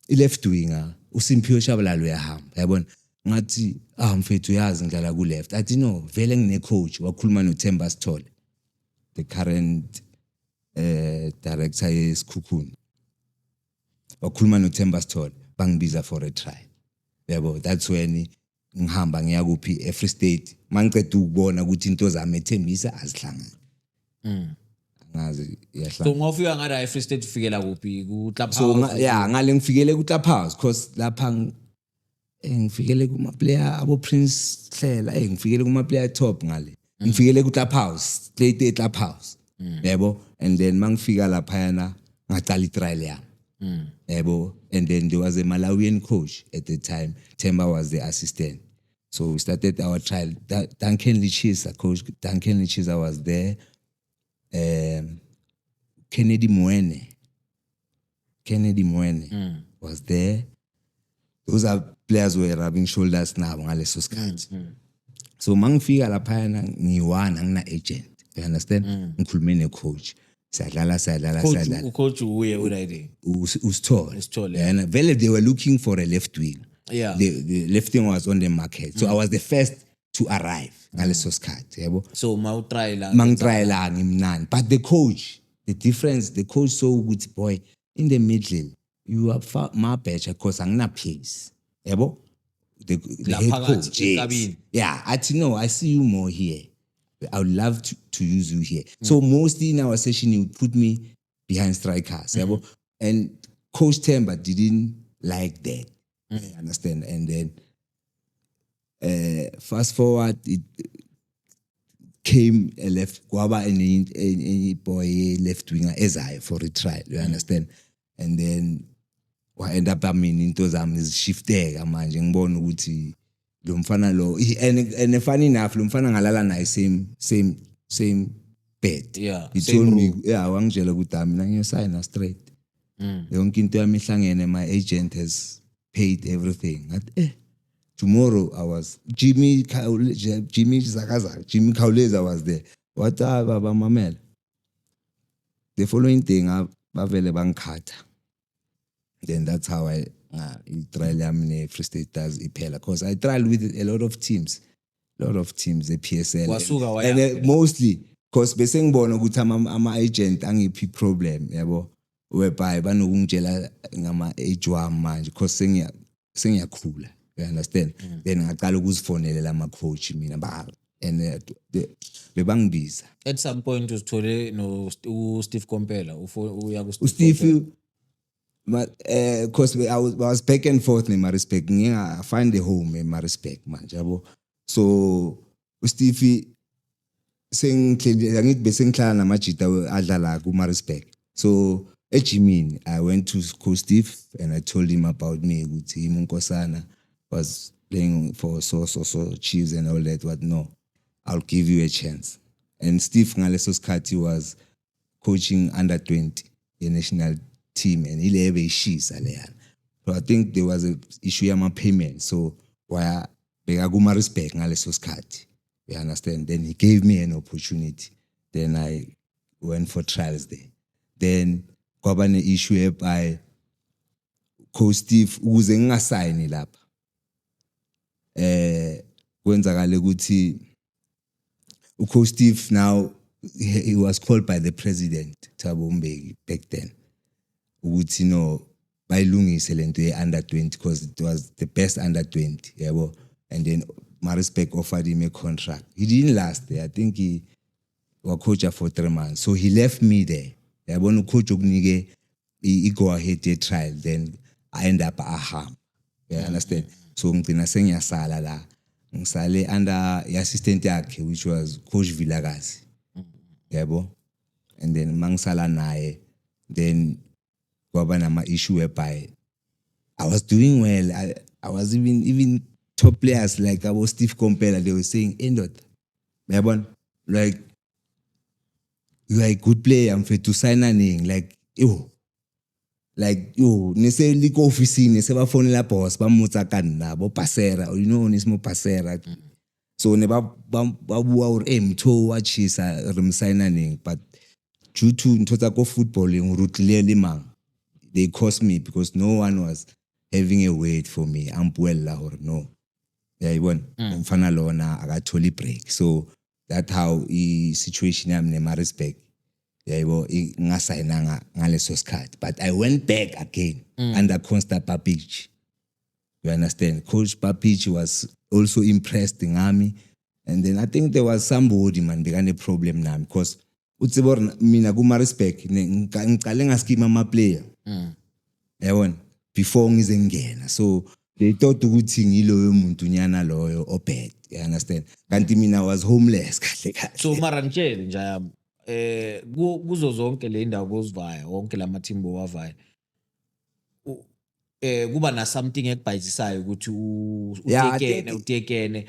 left winger uSimphiwe Shabalala uyahamba yabona ngathi mfethu yazi ngidlala ku left athi no vele ngine coach wakhuluma noThemba Sithole the current director yesikhukhuni wakhuluma noThemba Sithole bangibiza for a trial yabo that's when ngihamba ngiya kuphi eFree State mangiceda ukubona ukuthi into zami eThembisa azihlangana ngazi yahlala so ngofika ngada eFree State ufikela kuphi ku Club House so ngale ngifikele ku Club House because lapha ngifikele kuma player abo Prince Hlela ngifikele kuma player top ngale ngifikele ku Club House play Club House yabo and then mangifika lapha yana ngaqala itrial yami yabo and then there was a Malawian coach at the time Themba was the assistant so we started our trial Duncan Lichisa coach Duncan Lichisa was there Kennedy Moene was there those are players were rubbing shoulders nabo ngaleso sikhathi so mangifika lapha yana ngiwana ngina agent you understand ngikhulume ne coach sadlala coach uye already Usithole and vele they were looking for a left wing the left wing was on the market so I was the first to arrive ngaleso sikhathi yabo so mangtriala ngimnani but the coach saw ukuthi boy in the middle you are my batch because angina pace yabo, the head phakathi coach, yes. ekabini. Yeah, no, I see you more here. I would love to use you here. So mostly in our session, he would put me behind strikers, yabo, and Coach Temba didn't like that. You understand? And then fast forward, it came a left Guava and a boy left winger Ezai for a trial. You understand? And then what end up into zam is shifted manje ngibona ukuthi lo mfana lo and funny enough lo mfana ngalala naye same bed. Yeah, He same told me room. wangitshela ukuthi mina ngiyosign straight. Yonke into yami ihlangene, my agent has paid everything. Tomorrow I was Jimmy Khawuleza was there. What baba mamela. The following thing bavele bangikhatha. Then that's how I trial yami Free State does iphela, because I tried with a lot of teams, the PSL. Wasuka And mostly because bese ngibona ukuthi ama agent angiphi problem yabo, whereby banokungitshela ngama age wami manje because sengiyakhula. You understand? Then ngaqala ukuzifonela lama coach mina and bebangibiza. At some point usithole no Steve Kompela uya ku Steve, but because I was back and forth in Marispec, I find a home in Marispec manje yabo. So Steve besenghlala namajita adlala ku Marispec. So Jimmy, I went to Coach Steve and I told him about me ukuthi Nkosana was playing for so Chiefs and all that. But no, I'll give you a chance. And Steve ngaleso skhathi was coaching under 20 the national team and ilebe ishisa leyana. So I think there was a issue yama payment. So why bekakuma respect ngaleso skhathi. You understand? Then he gave me an opportunity. Then I went for trials there. Then kwaba ne issue by Coach Steve ukuze ngingasayini lapha. Kwenzakale ukuthi Coach Steve now he was called by the president Thabo Mbeki back then ukuthi no bayilungise lento ye-under 20 because it was the best under 20 yabo. And then Marispec offered him a contract. He didn't last there. I think he was coach for 3 months. So he left me there. Yabona coach ukunike go ahead the trial, then I end up aham. You understand? So ngicina sengiyasala la. Ngisale under assistant yakhe which was Coach Vilakazi. Yabo. And then mangisala naye, then kwaba nama issue whereby I was doing well. I was even top players like Abo Steve Kompela, they were saying, Endot, yabona, like you are a good player, I'm fit to sign a name, like yo, nese liko office nese ba phone la boss ba mmotsa ka nna bo pasera, you know ne smo pasera. So ne ba bua hore mtho wa chisa re msigna neng, but due to ntho tsa go footballing rutlile le mang, they cost me because no one was having a wait for me. Ampuella or no. Yeah, yibona mfana lona akatholi break. So that how I situation yami neMarispec yayibo ngasayinanga ngaleso sikhathi, but I went back again under Constant Papich. You understand? Coach Papich was also impressed ngami, and then I think there was somebody man began a problem nami because utsibor mina kuMarispec ngiqale ngaskima ama player yabona before ngize ngena. So they thought ukuthi ngiloyo muntu nyana loyo obed. You understand? Kanti mina was homeless kahle kahle. So mara ngitshele nje yami kuzo zonke le ndawo kozivaya wonke lamathimbo wavaya kuba na something ekubhayizisayo ukuthi utekene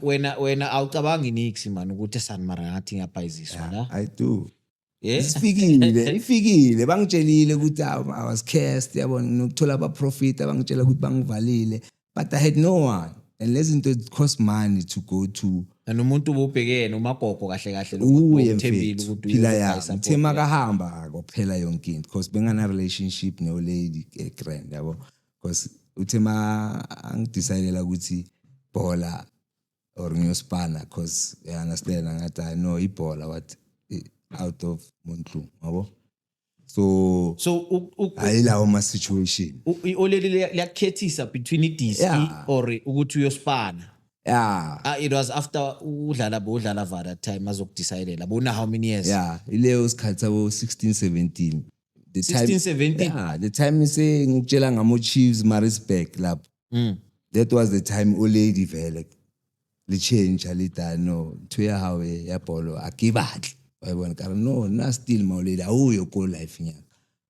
wena awucabangi nix man ukuthi sani mara ngathi ngiyabhayiziswa la. I do. Yeah. Ifikile bangitshelile ukuthi I was cursed yabona nokuthola aba profit abangitshela ukuthi bangivalile, but I had no one, and lezi zinto it cost money to go to. Nomuntu ubhekene umagogo kahle uthembile ukuthi phila yakhe thema kahamba kophela yonke into because bengana relationship no lady grand yabo, because uthema angidecidela ukuthi bhola or ngiyospana because you understand ngathi I know ibhola what out of Montlu yabo. So ayilawo ama situation. Already liyakhethisa between idiski Yeah. or ukuthi uyospana. Yeah. It was after udlala VAR that time azokudecide labona how many years. Yeah, ileyo sikhathi sabo 16 17. The 16, 17? Yeah, the time say ngitshela ngamo Chiefs Maritzburg lapho. That was the time Oledi vele le change alita no thuya hawe ya bolo akibahle. Wayibona ka no na still Maoledi awuyo go life nya.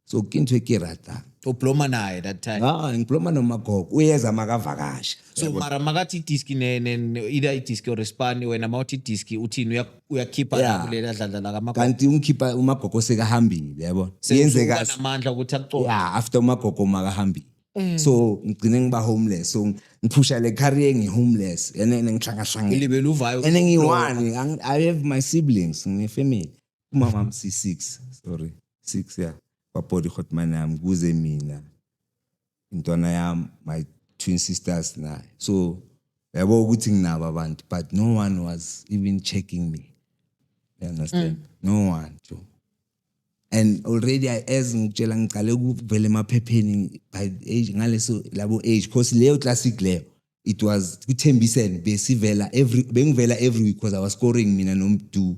So kinto ke rata. Uploma naye that time. Ngiploma nomagogo uyeza makavakasha. So mara makathi diski either idiski or span wena mawuthi diski uthini uyakhipha lapho lela dlala la kamagogo. Kanti ungikhipha umagogo sekahambile yabona. Yenzeka namandla ukuthi akucola. Yeah, after umagogo makahambile. So ngigcine ngiba homeless. So ngiphusha le career ngi-homeless. Ene ngihlanga. Ilibele uvayo. Ene ngi-1. I have my siblings, ngine-family. Umama wami si-6. Sorry. 6 yeah. Papodi khotmana yami kuze mina. Intwana yami, my twin sisters naye. So yabo ukuthi nginabo abantu, but no one was even checking me. You understand? No one, too. And already as ngitshela ngicale ukuvela emaphepheni by age ngaleso labo age because leyo classic leyo it was kuthembisene besivela bengivela every week because I was scoring mina nomdu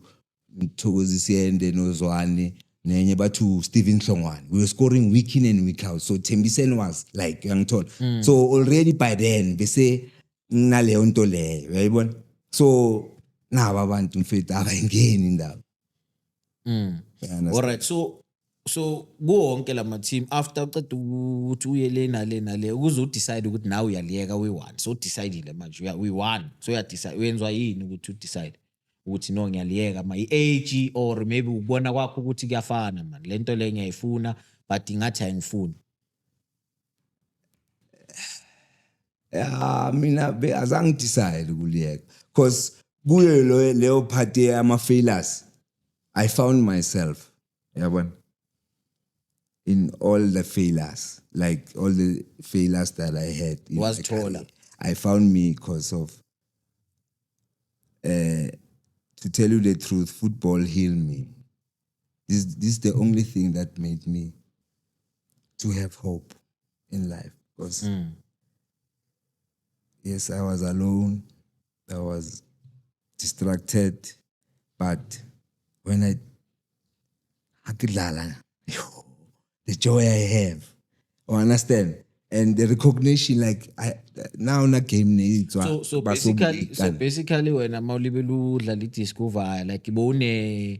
Mthokozisiyende noZwane nenye bathu Steven Hlongwane. We were scoring week in and week out. So Thembisene was like ngithola. So already by then bese naleyo nto leyo uyayibona. So naba abantu mfethu abayingeni indaba. All right, so kuwonke lama team after uqeda ukuthi uye le ukuze udecide ukuthi now uyaliyeka we-1 so decidile manje we-1 so uyadecide uyenzwa yini ukuthi udecide ukuthi no ngiyaliyeka ma i-age or maybe ubona kwakho ukuthi kuyafana man lento le ngiyayifuna but ingathi ayingifuni. Mina azange decide ukuliyeka because kuyo leyo party ama failures I found myself, yabona, in all the failures, like all the failures that I had. Was taller. I found me because of, to tell you the truth, football healed me. This is the only thing that made me to have hope in life. Because, yes, I was alone. I was distracted, but when I the joy I have, you understand, and the recognition, like I now na game needs. So basically, when I'm Maulibelu Laliti via like ibone,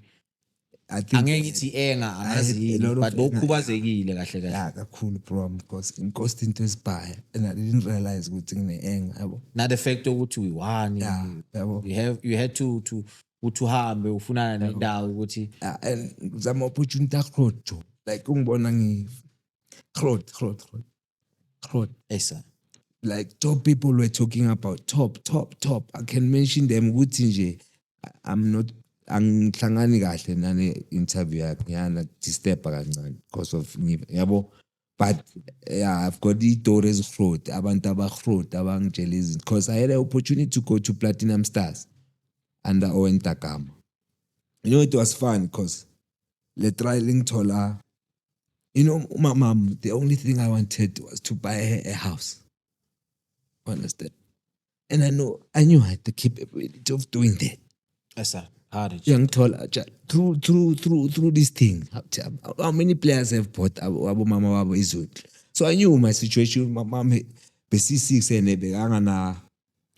I think angeke ngithi enga angazi but bokhubazekile kahle kahle. Yeah, kakhulu problem because in cost into spy and I didn't realize ukuthi ngine enga yabo. Na the fact ukuthi we-1 you had to uhambe ufunana nendawo ukuthi and zama opportunity akrojo like ungibona ngi krot esa like top people were talking about top I can mention them ukuthi nje I'm not angihlangani kahle nane interview yakhe yana disturb kancane because of yabo but yeah I've got the stories fraud abantu abagrowth abangitshela because I had an opportunity to go to Platinum Stars under Owen Takama. You know, it was fun because the trialing tola, you know, my mom, the only thing I wanted was to buy her a house. Understand? And I knew I had the capability of doing that. Yes, sir. How did you? Young tola, through this thing, how many players have bought Abu Mama Abu Izut? So I knew my situation. My mom, B6 and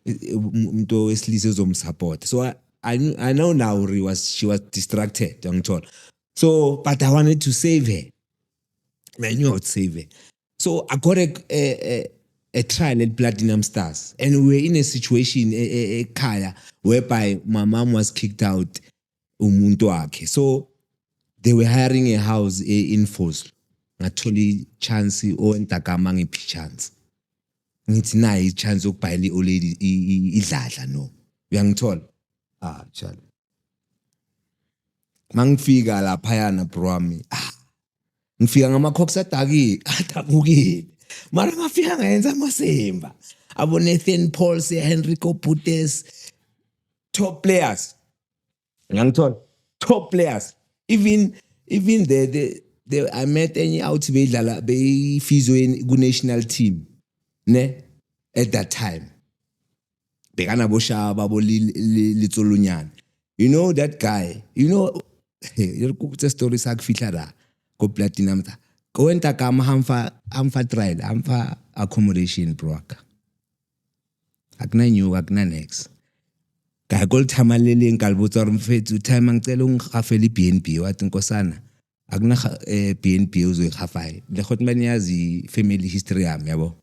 umntu wesilisa ezomsupport. So I know now she was distracted, young child. So but I wanted to save her. I knew I would save her. So I got a trial at Platinum Stars, and we were in a situation ekhaya whereby my mom was kicked out umuntu wakhe. So they were hiring a house in Foslo. Ngathola chance owentakama ngiphi chance. Ngithi nayi ichance yokubhayela ioledi idladla no uyangithola chalo mangifika lapha yana bro wami ngifika ngamakhokisi adabukile mara ngafika ngayenza amasemba abo Nathan Paul Henrico Putes top players uyangithola top players even the I met enye out beyidlala beyifizwe ku national team ne at that time bekana boshaba bo litsolunyana. You know that guy, you know the story sakufihla la ko platinum ta ko wenta ka hamfa trial hamfa accommodation broker akuna new akuna next ka gol thamalele ngalibotsa re mfethu time ngicela ungihafela iBNB wathi nkosana akuna BNB uzoyihafaye le khothi manje yazi family history yami yabo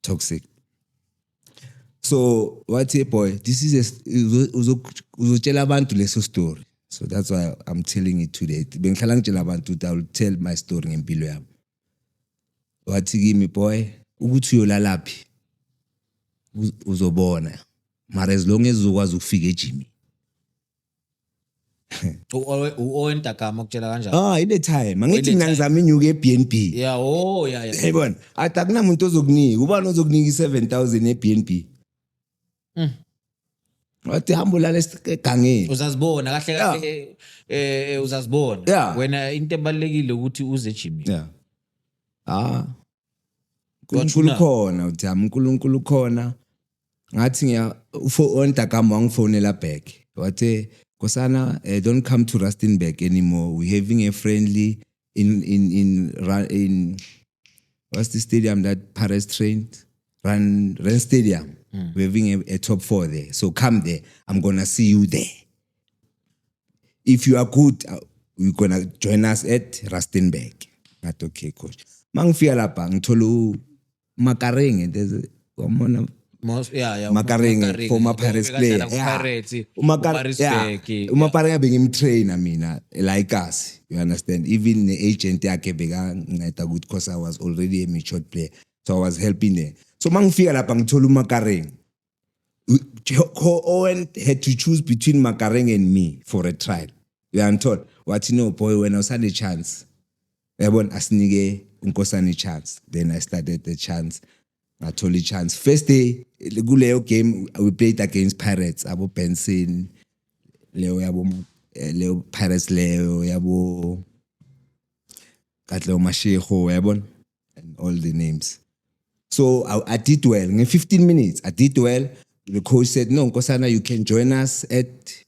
toxic. So wathi boy this is uzotshela abantu leso story. So that's why I'm telling it today. Bengihlala ngitshela abantu I will tell my story ngempilo yami. Wathi kimi boy ukuthi uyolalaphi uzobona. Mara as long as uzokwazi ukufika ejimi. Uwenta kama kutshela kanjani? Ile time angithi mina ngizama inyuke eBNB. Yeah, oh yeah. Yayibona. Athi akunamuntu ozokunika. Ubani ozokunika 7,000 eBNB? Wathi hamba ulala egangeni. Uzazibona kahle uzazibona. Wena into ebalekile ukuthi uze ejimi. Yeah. uNkulunkulu khona uthama uNkulunkulu khona. Ngathi ngiya uNtakama wangifonela back. Wathi Kosana, don't come to Rustenburg anymore. We're having a friendly in what's the stadium that Paris trained? Run Stadium. We're having a top 4 there. So come there. I'm gonna see you there. If you are good, you're gonna join us at Rustenburg. Not okay, coach. Mangifika lapha ngithola uMakarenge. There's one Makarenge, former Paris player. Umakarenge bengimtrainer mina like us. You understand? Even the agent yakhe beka good because I was already a matured player. So I was helping there. So mangifika lapha ngithola uMakarenge. Owen had to choose between Makarenge and me for a trial. You are told, what you know, boy, when I was had a chance, yabona asinike uNkosana chance. Then I started the chance. I told you chance. First day, kuleyo game we played against Pirates. Abo Benson, Leo Pirates Leo, yabo Katleo Mashego, yabona, and all the names. So I did well. In 15 minutes, I did well. The coach said, "No, Nkosana, you can join us at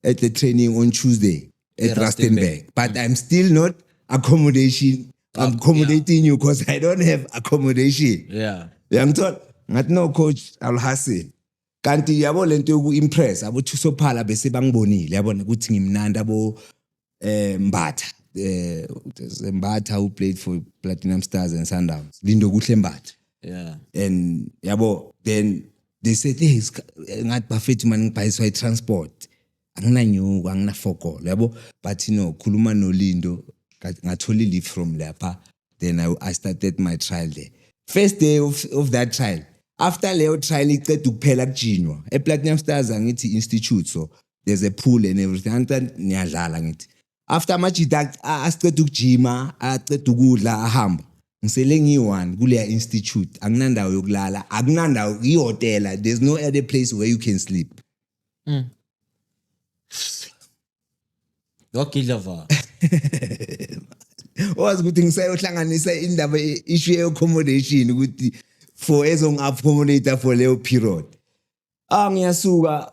the training on Tuesday at Rustenburg. But I'm still not accommodating you because I don't have accommodation." Yeah. Young thought, no coach, I'll hustle. Kanti yabo lento yoku-impress, abo Thusophala bese bangibonile, yabona ukuthi ngimnandi abo Mbatha. Mbatha who played for Platinum Stars and Sundowns. Lindo kuhle Mbatha. Yeah. And yabo, then they said, "Hey, ngathi bafethu mani ngibhayiswa i-transport. Anginanyuko, anginafoko." Yabo, but you know, khuluma noLindo, ngathola leave from lapha. Then I started my trial there. First day of that trial. After leyo trial iqeda ukuphela kujinwa. ePlatinum Stars angithi institute, so there's a pool and everything. Angithi niyadlala ngithi. After amajita asiqeda ukujima, aqeda ukudla ahamba. Ngisele ngiyi-1 kuleya institute. Akunandawo yokulala, akunandawo ihotela. There's no other place where you can sleep. Yokidlava. Wazi ukuthi ngisayohlanganisa indaba issue accommodation ukuthi for ezongi-accommodate for leyo period. Ngiyasuka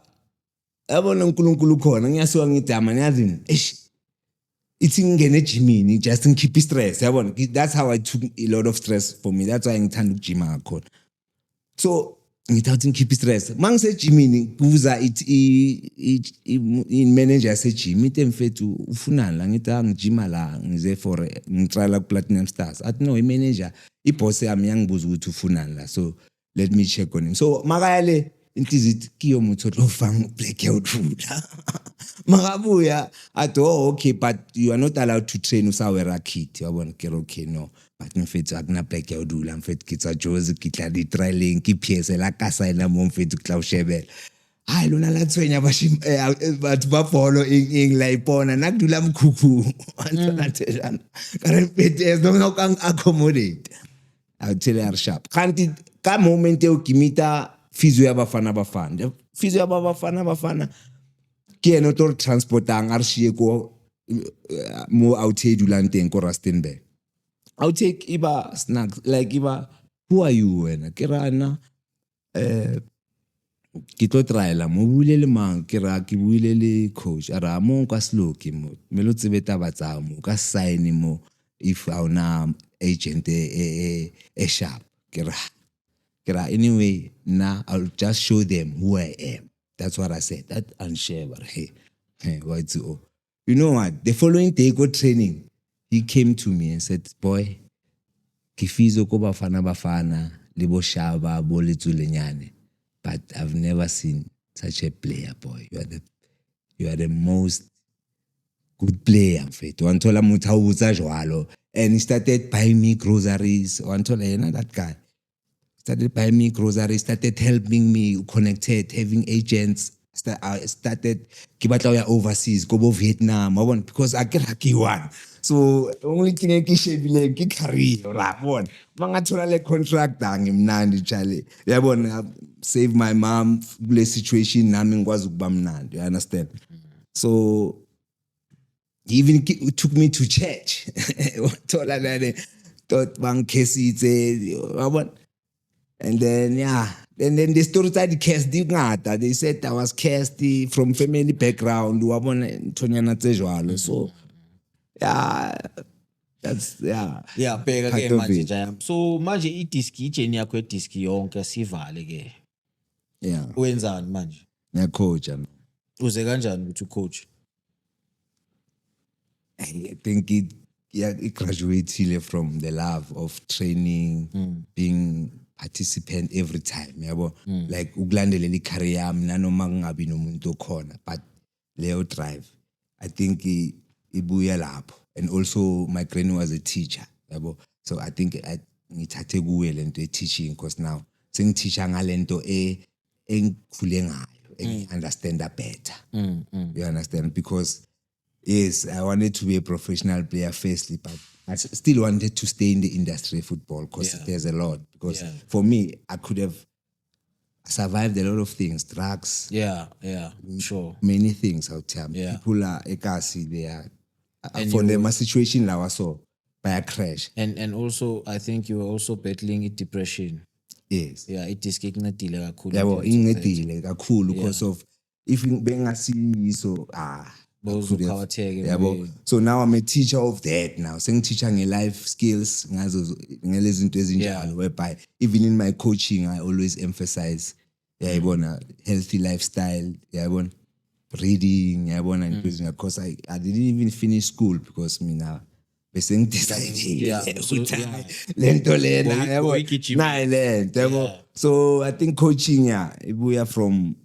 yabona uNkulunkulu khona ngiyasuka ngidama ngiyazini ithi ngingene ejimini just ngikhiphe stress yabona. That's how I took a lot of stress for me. That's why ngithanda ukujima kakhona. So ngithatha ngikhiphe stress mangisejimini kuza manager yasejimi ithi mfethu ufunani la ngithi ngijima la ngize for ngitrala ku Platinum Stars. Athi no, imanager iboss yami yangibuza ukuthi ufunani la, so let me check on him. So makayale intizithi kiyo mutho lofanga blackout rula makabuya athi okay, but you are not allowed to train usawera kit yabona ke okay no, but mfethu akuna blackout rula mfethu kitsa Jozi kitla di trailing ki PS la kasa ina mo mfethu Klaushebela. Hayi lona la tswenya batho ba bolo la ipona nakudula mkhukhu antsana kare mfethu as long as you accommodate I'll tell you sharp kanti ka moment ukimita physio ya bafana physio ya bafana ke eno to transportang arshiye ko more outside Ulanteng or Rustenburg. I'll take Iba snacks, like Iba, who are you? And Kirana, Kito Traila, Mobule Mang, Kiraki, Wilele coach, Aramo, Kasloki, Melotsebeta Batamo, Kasainimo, if our name agent a sharp, Kira. Anyway, now I'll just show them who I am. That's what I said. That unshareable. Hey, what's all? You know what? The following day, go training. He came to me and said, "Boy, kifizo ko bafana libo shaba boletsu lenyane, but I've never seen such a player, boy. You are the most good player, mfethu. Wantola muthu awuza jwalo." And he started buying me groceries. Wantola yena that guy. Started buying me groceries, started helping me, connected, having agents. I started kibatla overseas, go Vietnam, because I get lucky one. So only thing I can share ki career, rabon. Mangathola le contract ngimnandi chale. Yabona, save my mom kule situation nami ngikwazi ukuba mnandi. You understand? So he even took me to church. Thola lane tot bang kesitse, yabona. And then, and then the story started cast. They said I was cast from family background. So, that's, bheka part ke of manje it. Jaya. So manje idiski ijeni yakho ediski yonke sivale ke. Yeah, Wenzani manje? coach. Uze kanjani ukuthi ucoach? I think it graduated from the love of training, being participant every time. Like ukulandelela i-career yami nanoma kungabi nomuntu okhona, but Leo drive. I think ibuya lapho. And also my granny was a teacher. So I think ngithathe kuwe lento teaching, because now sengithisha ngalento engikhule ngayo, understand that better. You understand? Because yes, I wanted to be a professional player firstly, but I still wanted to stay in the industry of football because there's a lot. Because for me, I could have survived a lot of things, drugs. Sure. Many things out there. People are ekasi, they are for them a situation like I saw by a crash. And also I think you were also battling depression. Yes. Yeah, it is incedile kakhulu. Yabo incedile kakhulu because of if bengasi so so now I'm a teacher of that now. Teaching life skills, whereby even in my coaching, I always emphasize healthy lifestyle, reading, because I didn't even finish school because me now. So I think coaching, we are from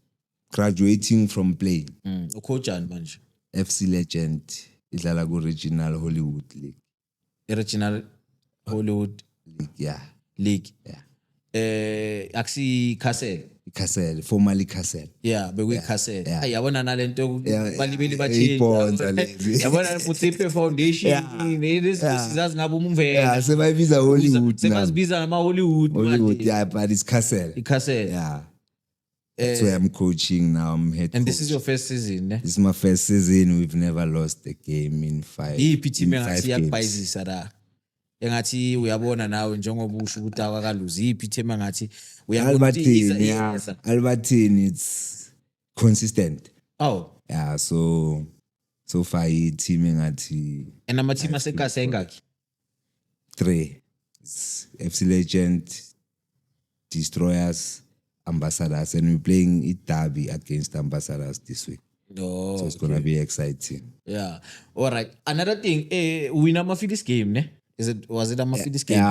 graduating from playing. Coach manje. FC Legend idlala ku-Regional Hollywood League. Regional Hollywood League. Aksi Castle, formerly Castle. Castle. Yabona nalento balibeli Ibonza lezi. Yabona Mutsepe Foundation sizazi ngabo umvela. Sebayibiza Hollywood. Sebazibiza ngama Hollywood. But it's Castle. That's where I'm coaching now. I'm head coach. And this is your first season, ne? This is my first season. We've never lost a game in 5 games. Engathi uyabona nawe njengoba usho ukuthi awakaluzi iphi thema ngathi Albertine, it's consistent. So far team engathi and ama team asekase engaki 3. It's FC Legend, Destroyers, Ambassadors, and we're playing it derby against Ambassadors this week. So it's gonna be exciting. All right. Another thing, win a Mafidis game, ne? Was it a Mafidis game?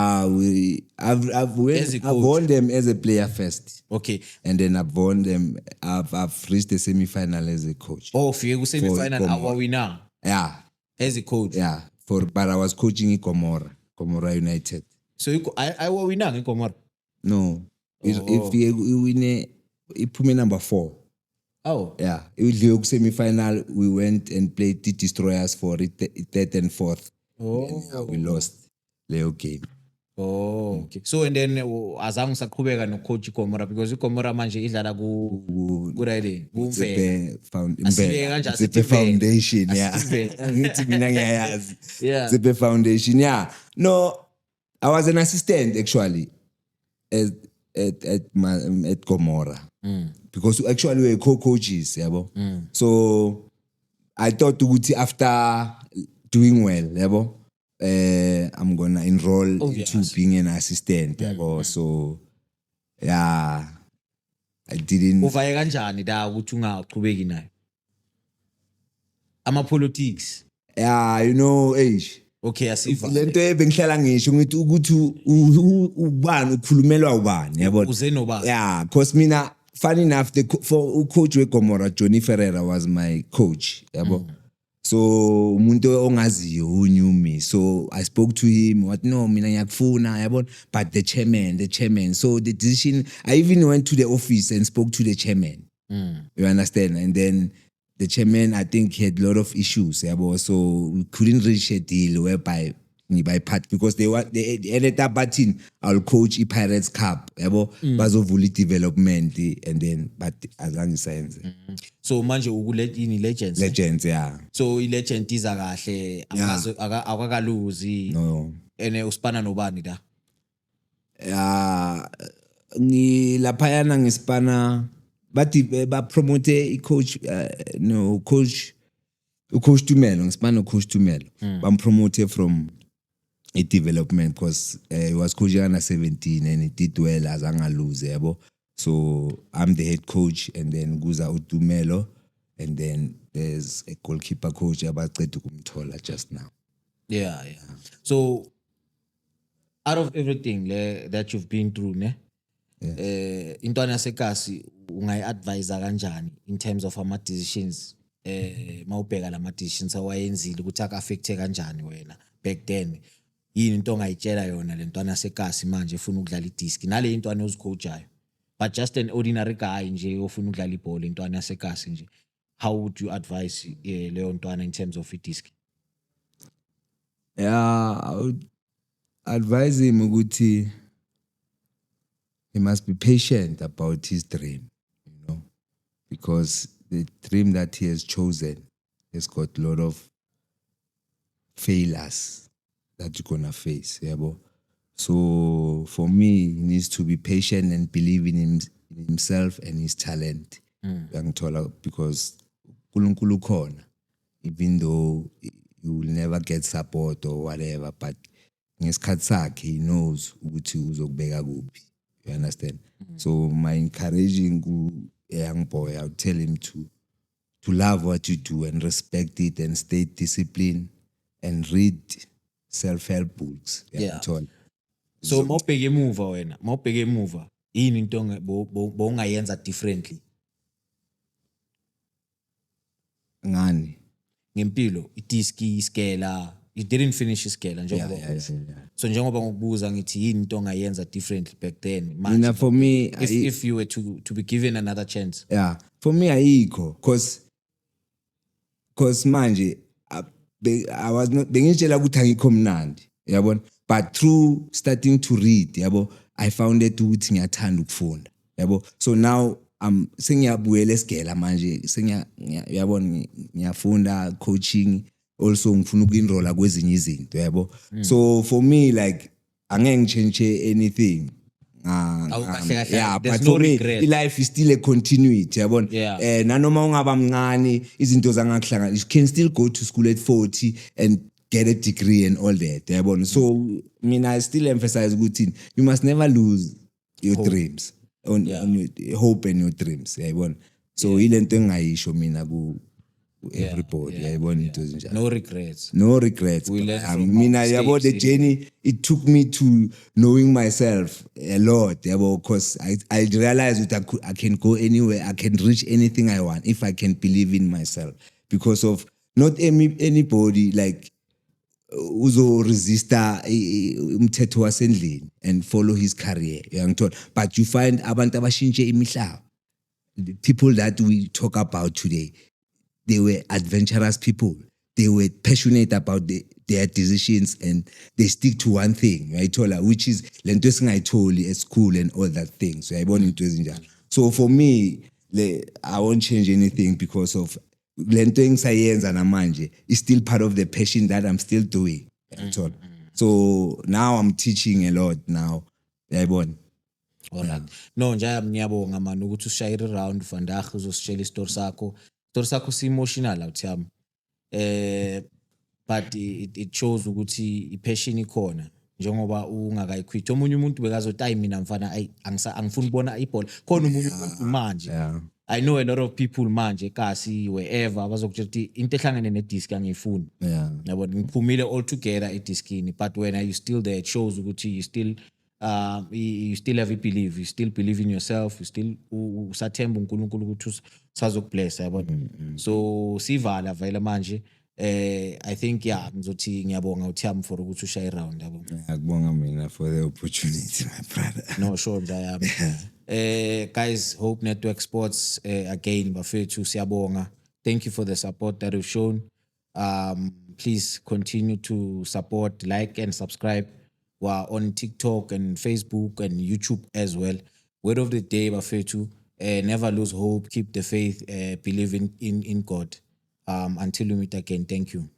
I've won them as a player first. Okay. And then I've won them. I've reached the semi-final as a coach. For you semi-final, our winner. As a coach. But I was coaching Comora United. So I will win in Comora. No. If you win, it put me number 4. It was semi-final. We went and played the Destroyers for 3rd and 4th. We lost Leo game. Oh, okay. So and then azange saqhubeka no coach iGomora because iGomora manje idlala ku Riding, Motsepe Asibeke kanje, asithi Motsepe Mvela. Foundation, yeah. Asithi Mvela. Ngithi mina ngiyayazi. Yeah. Motsepe Foundation, yeah. No, I was an assistant actually at Gomora. Because actually we were co-coaches, yabo. So I thought ukuthi after doing well, yabo, I'm gonna enroll into being an assistant, yabo. So yeah, I didn't. Uvaye kanjani da ukuthi ungaqhubeki nayo? Ama politics. Yeah, you know, Okay, asiva. lento ebengihlala ngisho ngithi ukuthi ubani ukhulumelwa ubani, yabo. Uze nobani? Yeah, because mina, funny enough, for coach weGomora, Johnny Ferreira was my coach, yabo. So umuntu ongaziyo who knew me. So I spoke to him. What no, mina ngiyakufuna, yabo. But the chairman. So the decision. I even went to the office and spoke to the chairman. You understand? And then the chairman, I think, he had a lot of issues, yabo. So we couldn't reach a deal whereby by part because they ended up batting. I'll coach the Pirates Cup, yabo. Bazovuli development and then but azange science. So manje ukuletini legends. Legends, yeah. So i-legend iza kahle akakaluzi. No. Ene uspana nobani da? Laphayana ngispana bathi bapromote i-coach coach Tumelo ngispana coach Tumelo bampromote from a development because he was coaching under 17 and he did well azange lose, yabo. So I'm the head coach and then kuza uTumelo and then there's a goalkeeper coach abaqeda ukumthola just now. Yeah. So out of everything that you've been through, ne? Intwana yaseKasi ungayi-advise kanjani in terms of ama decisions mawubheka lama decisions awayenzile ukuthi aka-affecte kanjani wena back then? Yini into ongayitshela yona le ntwana yaseKasi manje efuna ukudlala idisk nale intwana ozicoachayo, but just an ordinary guy nje ofuna ukudlala ibhola intwana yaseKasi nje, how would you advise leyo ntwana in terms of idisk? Yeah, I would advise him ukuthi he must be patient about his dream, because the dream that he has chosen has got a lot of failures that you're gonna face, yabo. So for me, he needs to be patient and believe in himself and his talent. Because uNkulunkulu khona, even though you will never get support or whatever, but ngesikhathi sakhe he knows ukuthi uzokubeka kuphi. You understand? So my encouraging a young boy, I would tell him to love what you do and respect it and stay disciplined and read self-help books. Yeah. So mawubheke emuva wena, yini into bongayenza differently? Ngani? Ngempilo, idiski, iskela, you didn't finish iskela njengoba. Yeah. So njengoba ngokubuza ngithi yini into ongayenza differently back then? Mina, for me, if you were to be given another chance. Yeah, for me ayikho cause manje I was not bengitshela ukuthi angikho mnandi, yabona, but through starting to read, yabo, I found it ukuthi ngiyathanda ukufunda, yabo. So now sengiyabuyela esigela manje yabona ngiyafunda coaching, also ngifuna ukunrola kwezinye izinto, yabo. So for me, like angeke ngichange anything. Yeah, there's but no for me, regret. life is still a continuity, yabona. Yeah. Nanoma ungaba mncane izinto zangakuhlangana, you can still go to school at 40 and get a degree and all that, yabona. So I still emphasize ukuthi you must never lose your dreams on your hope and your dreams, yabona. So ile nto engayisho mina ku everybody, yabona into ezinjalo. No regrets. We learn from about the journey, it took me to knowing myself a lot, because I realized that I can go anywhere, I can reach anything I want if I can believe in myself. Because of not anybody like uzo resista umthetho wasendlini and follow his career, but you find abantu abashintshe imihlaba. The people that we talk about today, they were adventurous people. They were passionate about their decisions and they stick to one thing, uyayithola, which is lento esingayitholi at school and all that things. Uyayibona into ezinjalo. So for me, I won't change anything because of lento engisayenza namanje is still part of the passion that I'm still doing. Uyayithola. So now I'm teaching a lot now. Uyayibona. Alright. No, nje ngiyabonga man ukuthi ushayire round vandag uzositshela istory sakho. Story sakho si emotional awuthami. But it shows ukuthi ipassion ikhona njengoba ungakayiquit. Omunye umuntu bekazothi ayi mina mfana angifuni ukubona ibhola. Khona umuntu manje. I know a lot of people manje kasi wherever bazokutshela ukuthi into ehlangene nedisc angiyifuni. Yabona ngiphumile all together ediskini, but when you still there it shows ukuthi you still have a belief, you still believe in yourself, you still usathemba uNkulunkulu ukuthi usazokubless yabona. So sivala vele manje I think ngizothi ngiyabonga uThami for ukuthi ushaye round yabo. Ngiyabonga mina for the opportunity, my brother. No, sure nje guys, Hope Network Sports again bafethu siyabonga. Thank you for the support that you've shown. Please continue to support, like and subscribe. We're on TikTok and Facebook and YouTube as well. Word of the day bafethu, never lose hope, keep the faith, believe in God. Until we meet again, thank you.